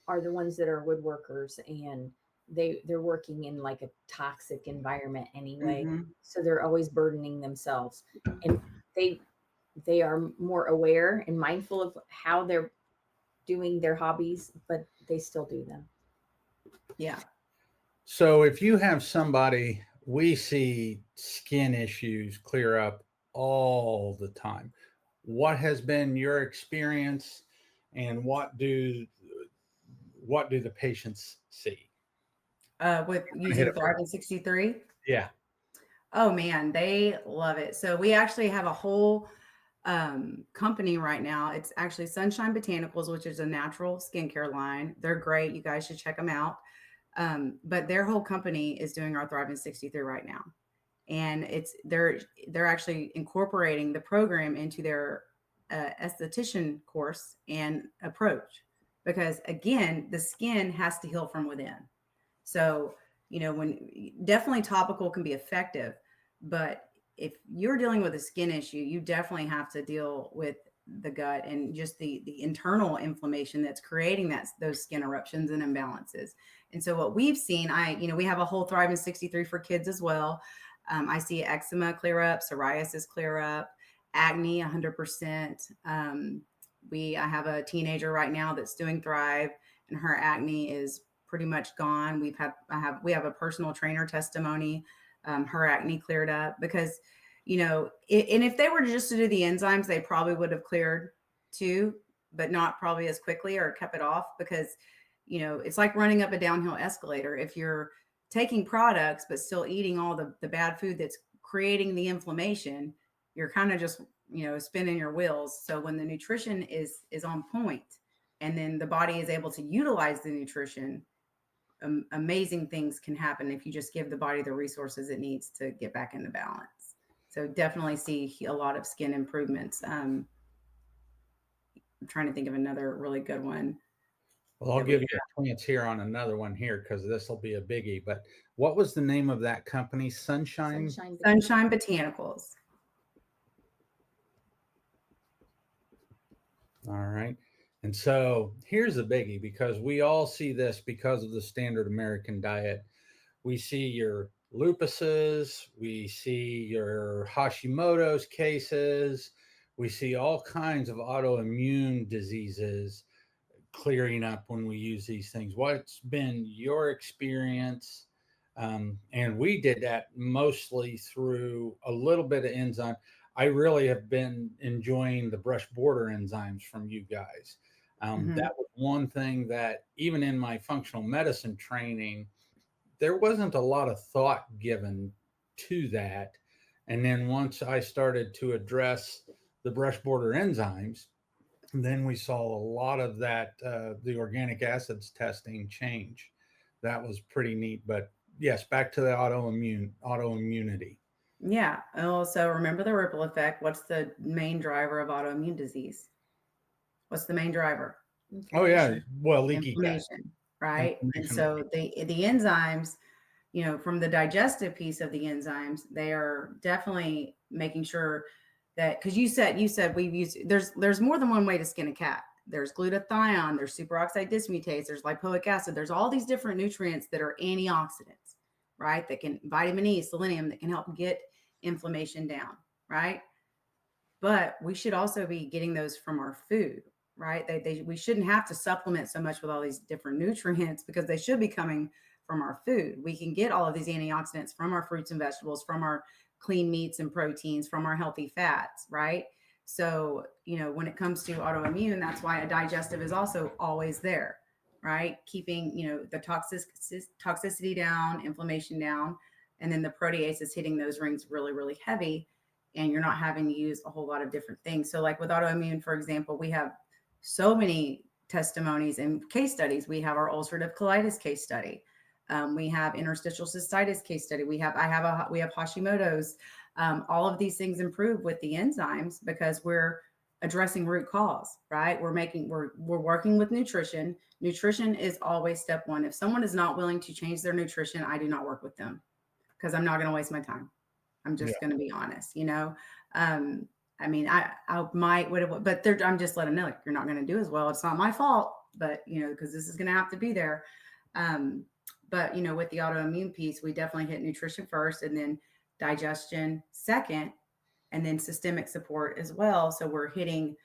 are the ones that are woodworkers, and they're working in like a toxic environment anyway, Hmm. so they're always burdening themselves, and they they are more aware and mindful of how they're doing their hobbies, but they still do them. Yeah. So if you have somebody, we see skin issues clear up all the time. What has been your experience, and what do the patients see? With I'm gonna hit using it first. Thrive 63. Yeah. Oh man, they love it. So we actually have a whole company right now. It's actually Sunshine Botanicals, which is a natural skincare line. They're great. You guys should check them out. But their whole company is doing our Thriving 63 right now. And they're actually incorporating the program into their esthetician course and approach, because again, the skin has to heal from within. So, when definitely topical can be effective, but if you're dealing with a skin issue, you definitely have to deal with the gut and just the internal inflammation that's creating those skin eruptions and imbalances. And so what we've seen, we have a whole Thriving 63 for kids as well. I see eczema clear up, psoriasis clear up, acne 100%. I have a teenager right now that's doing Thrive, and her acne is pretty much gone. We have a personal trainer testimony. Her acne cleared up because, and if they were just to do the enzymes, they probably would have cleared too, but not probably as quickly or kept it off, because, it's like running up a downhill escalator. If you're taking products but still eating all the bad food that's creating the inflammation, you're kind of just, spinning your wheels. So when the nutrition is on point, and then the body is able to utilize the nutrition, amazing things can happen if you just give the body the resources it needs to get back into balance. So definitely see a lot of skin improvements. I'm trying to think of another really good one Well, I'll that we give you a chance here on another one here because this will be a biggie. But what was the name of that company? Sunshine? Sunshine Sunshine Botanicals. All right. And so here's a biggie because we all see this because of the standard American diet. We see your lupuses, we see your Hashimoto's cases, we see all kinds of autoimmune diseases clearing up when we use these things. What's been your experience? And we did that mostly through a little bit of enzyme. I really have been enjoying the brush border enzymes from you guys. Mm-hmm. That was one thing that even in my functional medicine training, there wasn't a lot of thought given to that. And then once I started to address the brush border enzymes, then we saw a lot of that, the organic acids testing change. That was pretty neat. But yes, back to the autoimmunity. Yeah. And also remember the ripple effect. What's the main driver of autoimmune disease? What's the main driver? Oh yeah, Inflammation. well, leaky gut, Inflammation, right? And inflammation. so the enzymes, from the digestive piece of the enzymes, they are definitely making sure that, because you said we've used, there's more than one way to skin a cat. There's glutathione, there's superoxide dismutase, there's lipoic acid, there's all these different nutrients that are antioxidants, right? That can, vitamin E, selenium, that can help get inflammation down, right? But we should also be getting those from our food, right? We shouldn't have to supplement so much with all these different nutrients because they should be coming from our food. We can get all of these antioxidants from our fruits and vegetables, from our clean meats and proteins, from our healthy fats, right? So, when it comes to autoimmune, that's why a digestive is also always there, right? Keeping, the toxicity down, inflammation down, and then the protease is hitting those rings really, really heavy, and you're not having to use a whole lot of different things. So, like with autoimmune, for example, we have so many testimonies and case studies. We have our ulcerative colitis case study. We have interstitial cystitis case study. We have Hashimoto's. All of these things improve with the enzymes because we're addressing root cause, right? We're working with nutrition. Nutrition is always step one. If someone is not willing to change their nutrition, I do not work with them because I'm not going to waste my time. I'm Yeah. just going to be honest. Um, I mean, I might would, but I'm just letting them know, like, you're not going to do as well. It's not my fault, but because this is going to have to be there. Um, but with the autoimmune piece, we definitely hit nutrition first, and then digestion second, and then systemic support as well. So we're hitting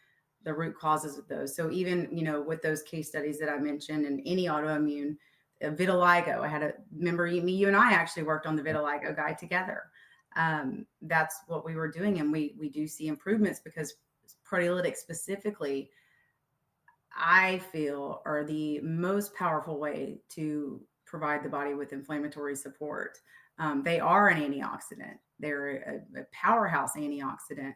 the root causes of those. So even with those case studies that I mentioned, and any autoimmune, vitiligo, I had a member, you and I actually worked on the vitiligo guide together. That's what we were doing, and we do see improvements because proteolytics specifically, I feel, are the most powerful way to provide the body with inflammatory support. They are an antioxidant. They're a powerhouse antioxidant,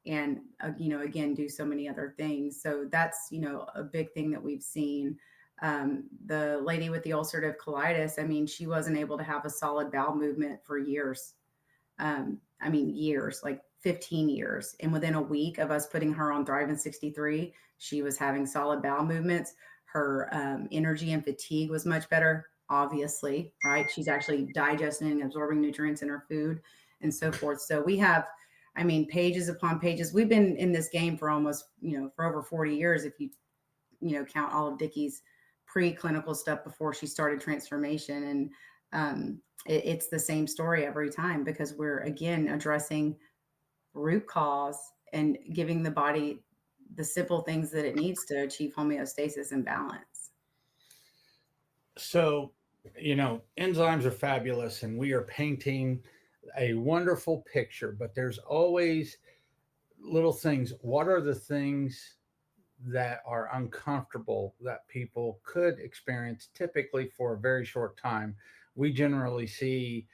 and again, do so many other things. So that's a big thing that we've seen. The lady with the ulcerative colitis, I mean, she wasn't able to have a solid bowel movement for years. I mean, years, like 15 years. And within a week of us putting her on Thrive in 63, she was having solid bowel movements. Her energy and fatigue was much better, obviously, right? She's actually digesting and absorbing nutrients in her food and so forth. So we have, I mean, pages upon pages. We've been in this game for almost, for over 40 years, if you count all of Dickie's preclinical stuff before she started transformation. And it's the same story every time because we're again addressing root cause and giving the body the simple things that it needs to achieve homeostasis and balance. So, enzymes are fabulous and we are painting a wonderful picture, but there's always little things. What are the things that are uncomfortable that people could experience typically for a very short time? We generally see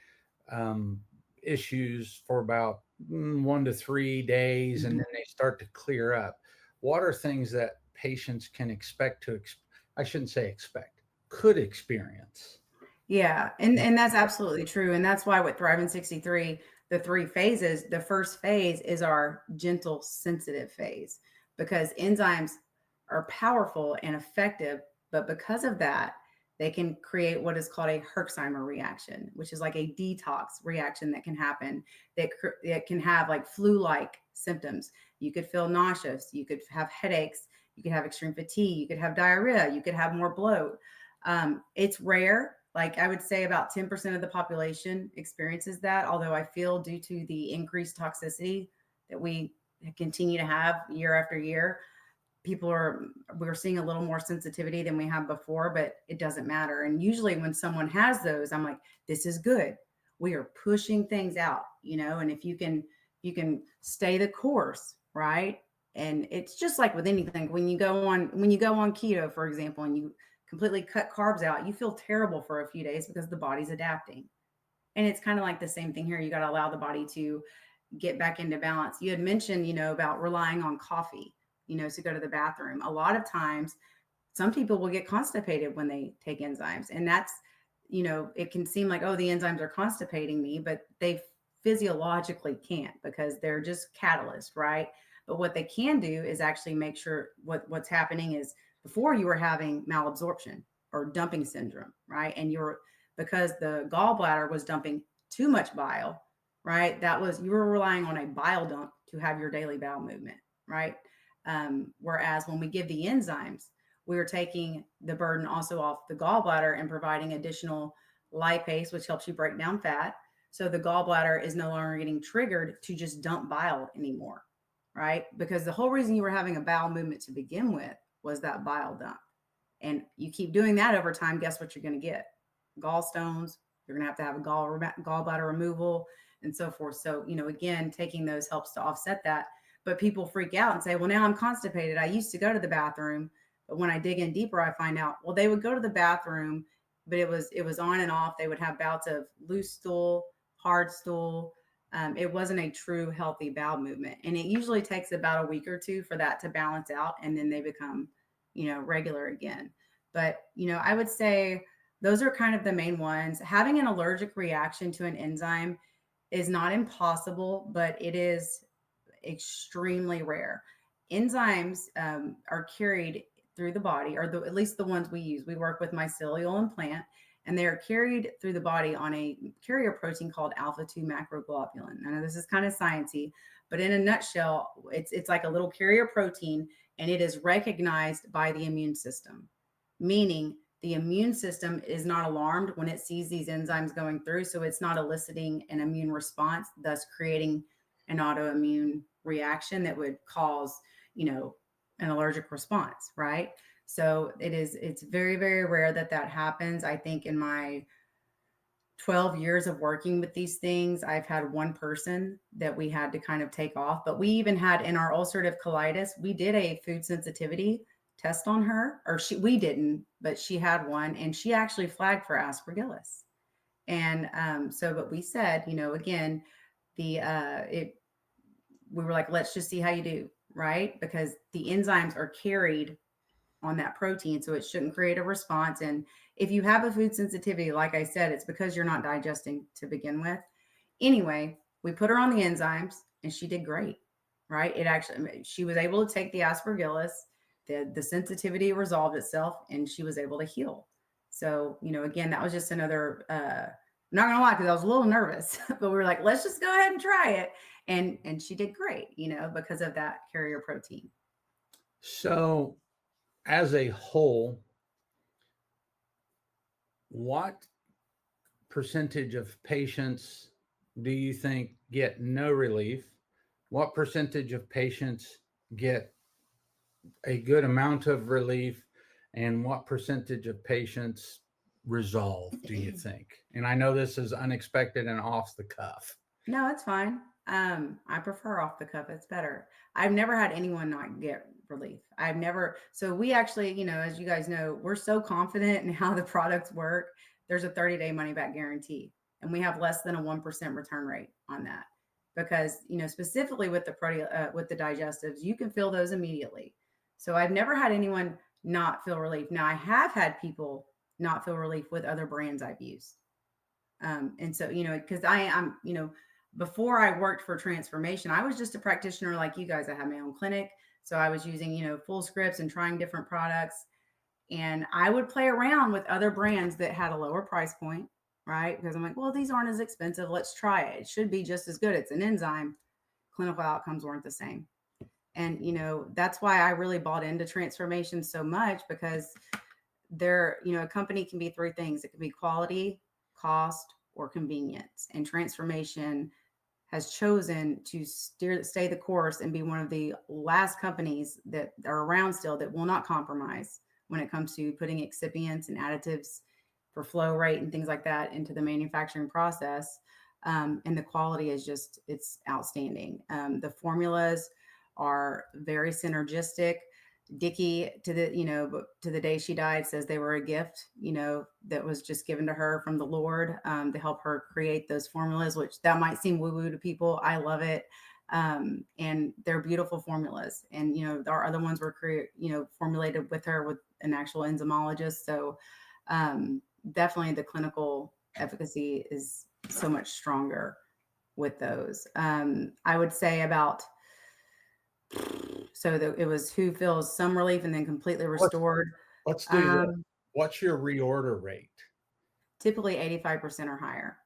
um, issues for about 1 to 3 days and Mhm. then they start to clear up. What are things that patients can expect I shouldn't say expect, could experience? Yeah, and that's absolutely true, and that's why with Thrive in 63, the 3 phases, the first phase is our gentle, sensitive phase because enzymes are powerful and effective, but because of that, they can create what is called a Herxheimer reaction, which is like a detox reaction that can happen that can have like flu-like symptoms. You could feel nauseous, you could have headaches, you could have extreme fatigue, you could have diarrhea, you could have more bloat. It's rare. Like I would say about 10% of the population experiences that, although I feel due to the increased toxicity that we continue to have year after year, we're seeing a little more sensitivity than we have before, but it doesn't matter. And usually when someone has those, I'm like, this is good. We are pushing things out, and if you can stay the course, right? And it's just like with anything, when you go on keto, for example, and you completely cut carbs out, you feel terrible for a few days because the body's adapting. And it's kind of like the same thing here. You got to allow the body to get back into balance. You had mentioned, about relying on coffee, to go to the bathroom. A lot of times, some people will get constipated when they take enzymes. And that's, it can seem like, oh, the enzymes are constipating me, but they physiologically can't because they're just catalyst, right? But what they can do is actually make sure what's happening is before you were having malabsorption or dumping syndrome, right? And you're because the gallbladder was dumping too much bile, right? That was you were relying on a bile dump to have your daily bowel movement, right? Whereas when we give the enzymes, we are taking the burden also off the gallbladder and providing additional lipase, which helps you break down fat. So the gallbladder is no longer getting triggered to just dump bile anymore, right? Because the whole reason you were having a bowel movement to begin with was that bile dump. And you keep doing that over time, guess what you're going to get? Gallstones. You're going to have a gallbladder removal and so forth. So, again, taking those helps to offset that. But people freak out and say, well, now I'm constipated. I used to go to the bathroom, but when I dig in deeper, I find out, well, they would go to the bathroom, but it was on and off. They would have bouts of loose stool, hard stool. It wasn't a true healthy bowel movement. And it usually takes about a week or two for that to balance out. And then they become, regular again. But, I would say those are kind of the main ones. Having an allergic reaction to an enzyme is not impossible, but it is extremely rare. Enzymes are carried through the body, or at least the ones we use. We work with mycelial and plant, and they are carried through the body on a carrier protein called alpha 2 macroglobulin. I know this is kind of sciencey, but in a nutshell, it's like a little carrier protein, and it is recognized by the immune system, meaning the immune system is not alarmed when it sees these enzymes going through. So it's not eliciting an immune response, thus creating an autoimmune reaction that would cause, an allergic response, right? So it's very, very rare that happens. I think in my 12 years of working with these things, I've had one person that we had to kind of take off. But we even had in our ulcerative colitis, we did a food sensitivity test on her, or we didn't, but she had one, and she actually flagged for aspergillus. And but we said, again, the it we were like, let's just see how you do, right? Because the enzymes are carried on that protein, so it shouldn't create a response. And if you have a food sensitivity, like I said, it's because you're not digesting to begin with. Anyway, we put her on the enzymes, and she did great, right? It actually, she was able to take the aspergillus, the sensitivity resolved itself, and she was able to heal. So, again, that was just another. I'm not gonna lie, because I was a little nervous, but we were like, let's just go ahead and try it, and she did great, because of that carrier protein. So, as a whole, what percentage of patients do you think get no relief? What percentage of patients get a good amount of relief? And what percentage of patients resolve, do you think? And I know this is unexpected and off the cuff. No, it's fine. I prefer off the cuff. It's better. I've never had anyone not get relief. I've never. So we actually, as you guys know, we're so confident in how the products work. There's a 30-day money back guarantee, and we have less than a 1% return rate on that because, specifically with with the digestives, you can feel those immediately. So I've never had anyone not feel relief. Now I have had people not feel relief with other brands I've used. And so, because I'm, before I worked for Transformation, I was just a practitioner like you guys. I had my own clinic. So I was using, full scripts and trying different products. And I would play around with other brands that had a lower price point, right? Because I'm like, well, these aren't as expensive. Let's try it. It should be just as good. It's an enzyme. Clinical outcomes weren't the same. And, that's why I really bought into Transformation so much because a company can be three things. It can be quality, cost, or convenience. And Transformation has chosen to stay the course and be one of the last companies that are around still that will not compromise when it comes to putting excipients and additives for flow rate and things like that into the manufacturing process. And the quality is it's outstanding. The formulas are very synergistic. Dickie, to the to the day she died, says they were a gift, that was just given to her from the Lord, to help her create those formulas. Which that might seem woo woo to people. I love it, and they're beautiful formulas. And our other ones were formulated with her with an actual enzymologist. So definitely the clinical efficacy is so much stronger with those. I would say about it was who feels some relief and then completely Let's restored. let's do this. Um, What's your reorder rate? Typically 85% or higher.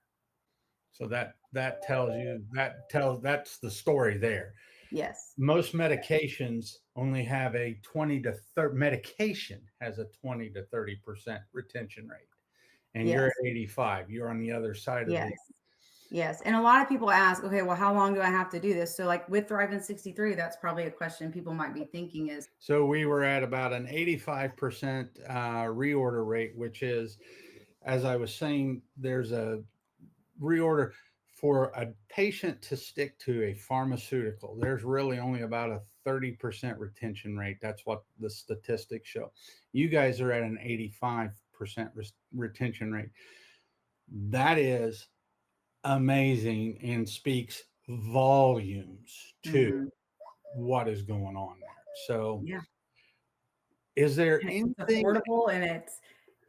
So that's the story there. Yes. Most medications only have a 20 to 30 medication has a 20 to 30% retention rate, and you're at Yes. 85. You're on the other side of the. Yes. Yes. And a lot of people ask, okay, well, how long do I have to do this? So, like with Thrive in 63, that's probably a question people might be thinking is, So we were at about an 85% reorder rate, which is, as I was saying, there's a reorder for a patient to stick to a pharmaceutical. There's really only about a 30% retention rate. That's what the statistics show. You guys are at an 85% retention rate. That is amazing and speaks volumes to mhm, what is going on there. So, yeah. is there And it's anything? affordable, and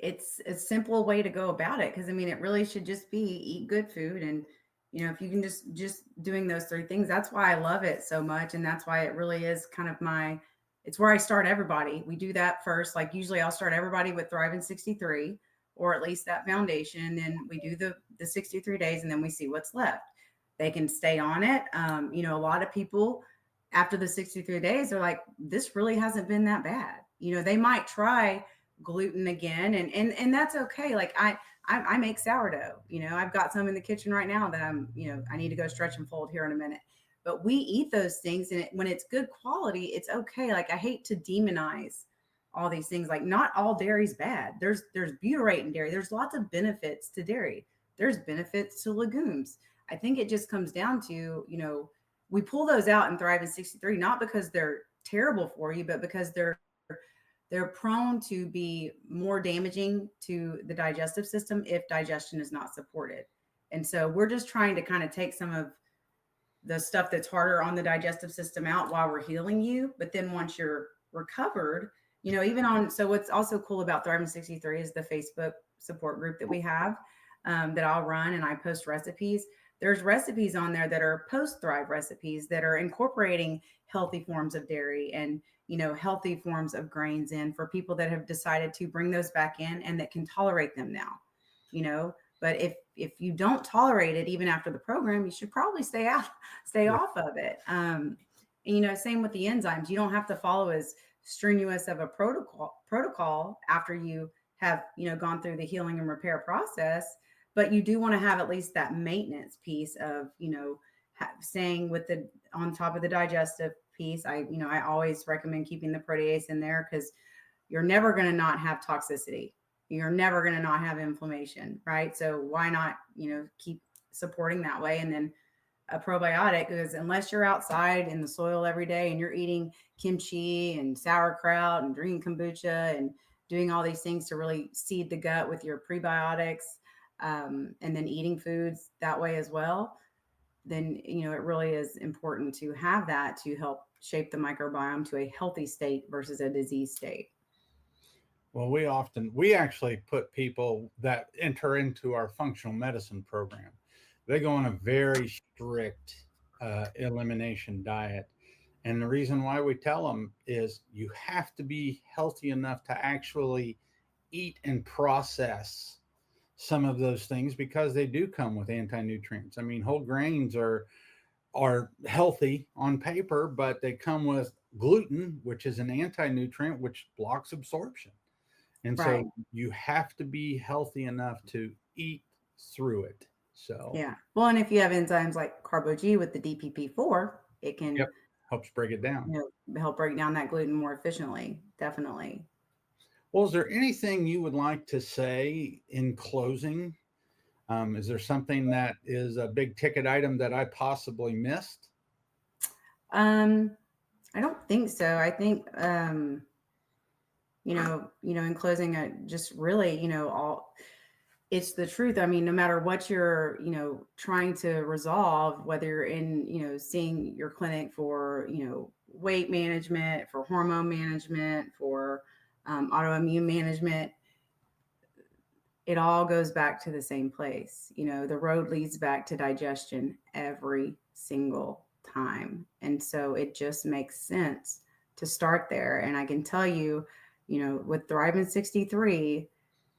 it's a simple way to go about it, because I mean it really should just be eat good food. And if you can just doing those three things, that's why I love it so much. And that's why it really is kind of it's where I start everybody. We do that first. Like usually I'll start everybody with Thrive in 63, or at least that foundation, and then we do the 63 days, and then we see what's left. They can stay on it. A lot of people after the 63 days are like, this really hasn't been that bad. They might try gluten again, and that's okay. Like I make sourdough. I've got some in the kitchen right now that I need to go stretch and fold here in a minute. But we eat those things, and when it's good quality, it's okay. Like I hate to demonize all these things. Like not all dairy's bad. There's butyrate in dairy. There's lots of benefits to dairy. There's benefits to legumes. I think it just comes down to, we pull those out in Thrive in 63, not because they're terrible for you, but because they're prone to be more damaging to the digestive system if digestion is not supported. And so we're just trying to kind of take some of the stuff that's harder on the digestive system out while we're healing you. But then once you're recovered, even on, so what's also cool about Thriving 63 is the Facebook support group that we have, that I'll run, and I post recipes. There's recipes on there that are post Thrive recipes that are incorporating healthy forms of dairy and healthy forms of grains in for people that have decided to bring those back in and that can tolerate them now. you know but if you don't tolerate it even after the program, you should probably stay Yeah. off of it. And, same with the enzymes. You don't have to follow as strenuous of a protocol after you have gone through the healing and repair process, but you do want to have at least that maintenance piece of staying with the on top of the digestive piece. I always recommend keeping the protease in there, because you're never going to not have toxicity. You're never going to not have inflammation, right? So why not, keep supporting that way? And then a probiotic, because unless you're outside in the soil every day and you're eating kimchi and sauerkraut and drinking kombucha and doing all these things to really seed the gut with your prebiotics, and then eating foods that way as well, then it really is important to have that to help shape the microbiome to a healthy state versus a disease state. Well, we actually put people that enter into our functional medicine program. They go on a very strict elimination diet. And the reason why we tell them is you have to be healthy enough to actually eat and process some of those things, because they do come with anti-nutrients. I mean, whole grains are healthy on paper, but they come with gluten, which is an anti-nutrient which blocks absorption. And Right. so you have to be healthy enough to eat through it. So, Yeah. Well, and if you have enzymes like Carbo G with the DPP4, it can, yep, helps break it down. help break down that gluten more efficiently. Definitely. Well, is there anything you would like to say in closing? Is there something that is a big ticket item that I possibly missed? Um, I don't think so. I think in closing, just really, all it's the truth. I mean, no matter what you're, trying to resolve, whether you're in, seeing your clinic for, weight management, for hormone management, for autoimmune management, it all goes back to the same place. The road leads back to digestion every single time. And so it just makes sense to start there. And I can tell you, with Thrive in 63,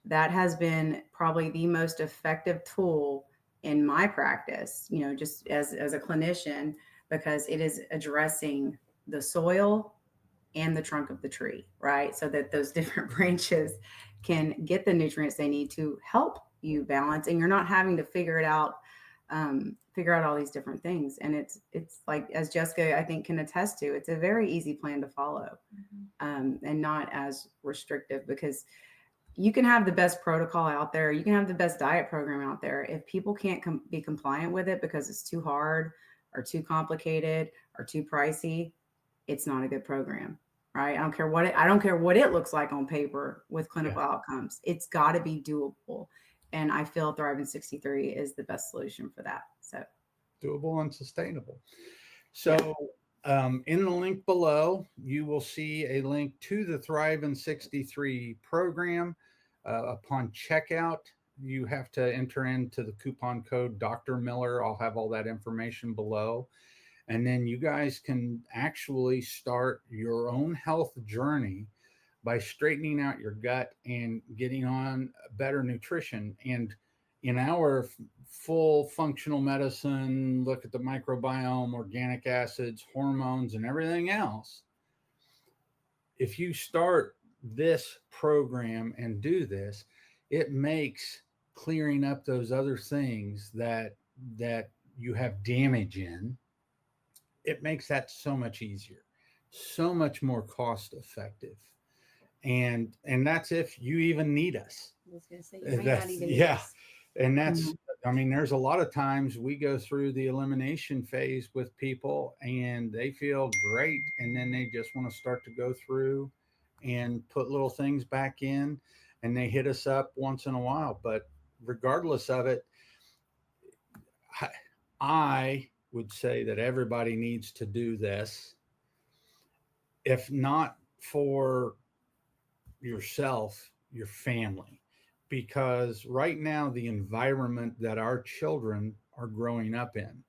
that has been probably the most effective tool in my practice, just as a clinician, because it is addressing the soil and the trunk of the tree, right? So that those different branches can get the nutrients they need to help you balance, and you're not having to figure out all these different things. And it's like, as Jessica I think can attest to, it's a very easy plan to follow, and not as restrictive, because you can have the best protocol out there, you can have the best diet program out there. If people can't be compliant with it because it's too hard or too complicated or too pricey, it's not a good program, right? I don't care what it looks like on paper with Yeah. clinical outcomes. It's got to be doable, and I feel Thrive in 63 is the best solution for that. So Doable and sustainable. yeah, So, in the link below, you will see a link to the Thrive in 63 program. Upon checkout, you have to enter into the coupon code Dr. Miller. I'll have all that information below. And then you guys can actually start your own health journey by straightening out your gut and getting on better nutrition. And in our full functional medicine, look at the microbiome, organic acids, hormones, and everything else. If you start this program and do this, it makes clearing up those other things that you have damage in, it makes that so much easier, so much more cost effective. And that's if you even need us. I was going to say, you might not That's even need yeah. us. And Mhm. that's, I mean, there's a lot of times we go through the elimination phase with people and they feel great, and then they just want to start to go through and put little things back in, and they hit us up once in a while. But regardless of it, I, I would say that everybody needs to do this, if not for yourself, your family. Because right now, the environment that our children are growing up in,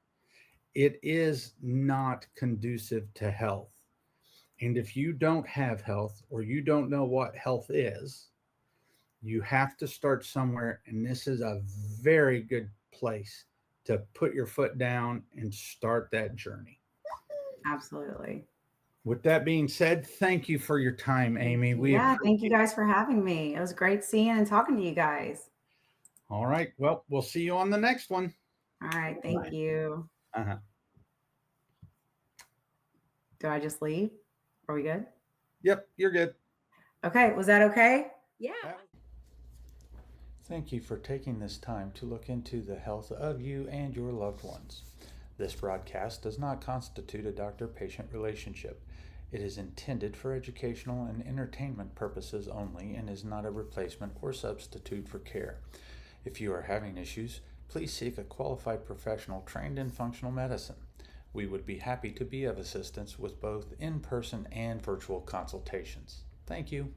it is not conducive to health. And if you don't have health, or you don't know what health is, you have to start somewhere. And this is a very good place to put your foot down and start that journey. Absolutely. With that being said, thank you for your time, Thank Amy. We you. Yeah, thank you appreciate it. guys for having me. It was great seeing and talking to you guys. All right. Well, we'll see you on the next one. All right, thank Bye. you. Uh-huh. Do I just leave? Are we good? Yep, you're good. Okay, was that okay? Yeah. Thank you for taking this time to look into the health of you and your loved ones. This broadcast does not constitute a doctor patient relationship. It is intended for educational and entertainment purposes only and is not a replacement or substitute for care. If you are having issues, please seek a qualified professional trained in functional medicine. We would be happy to be of assistance with both in person and virtual consultations. Thank you.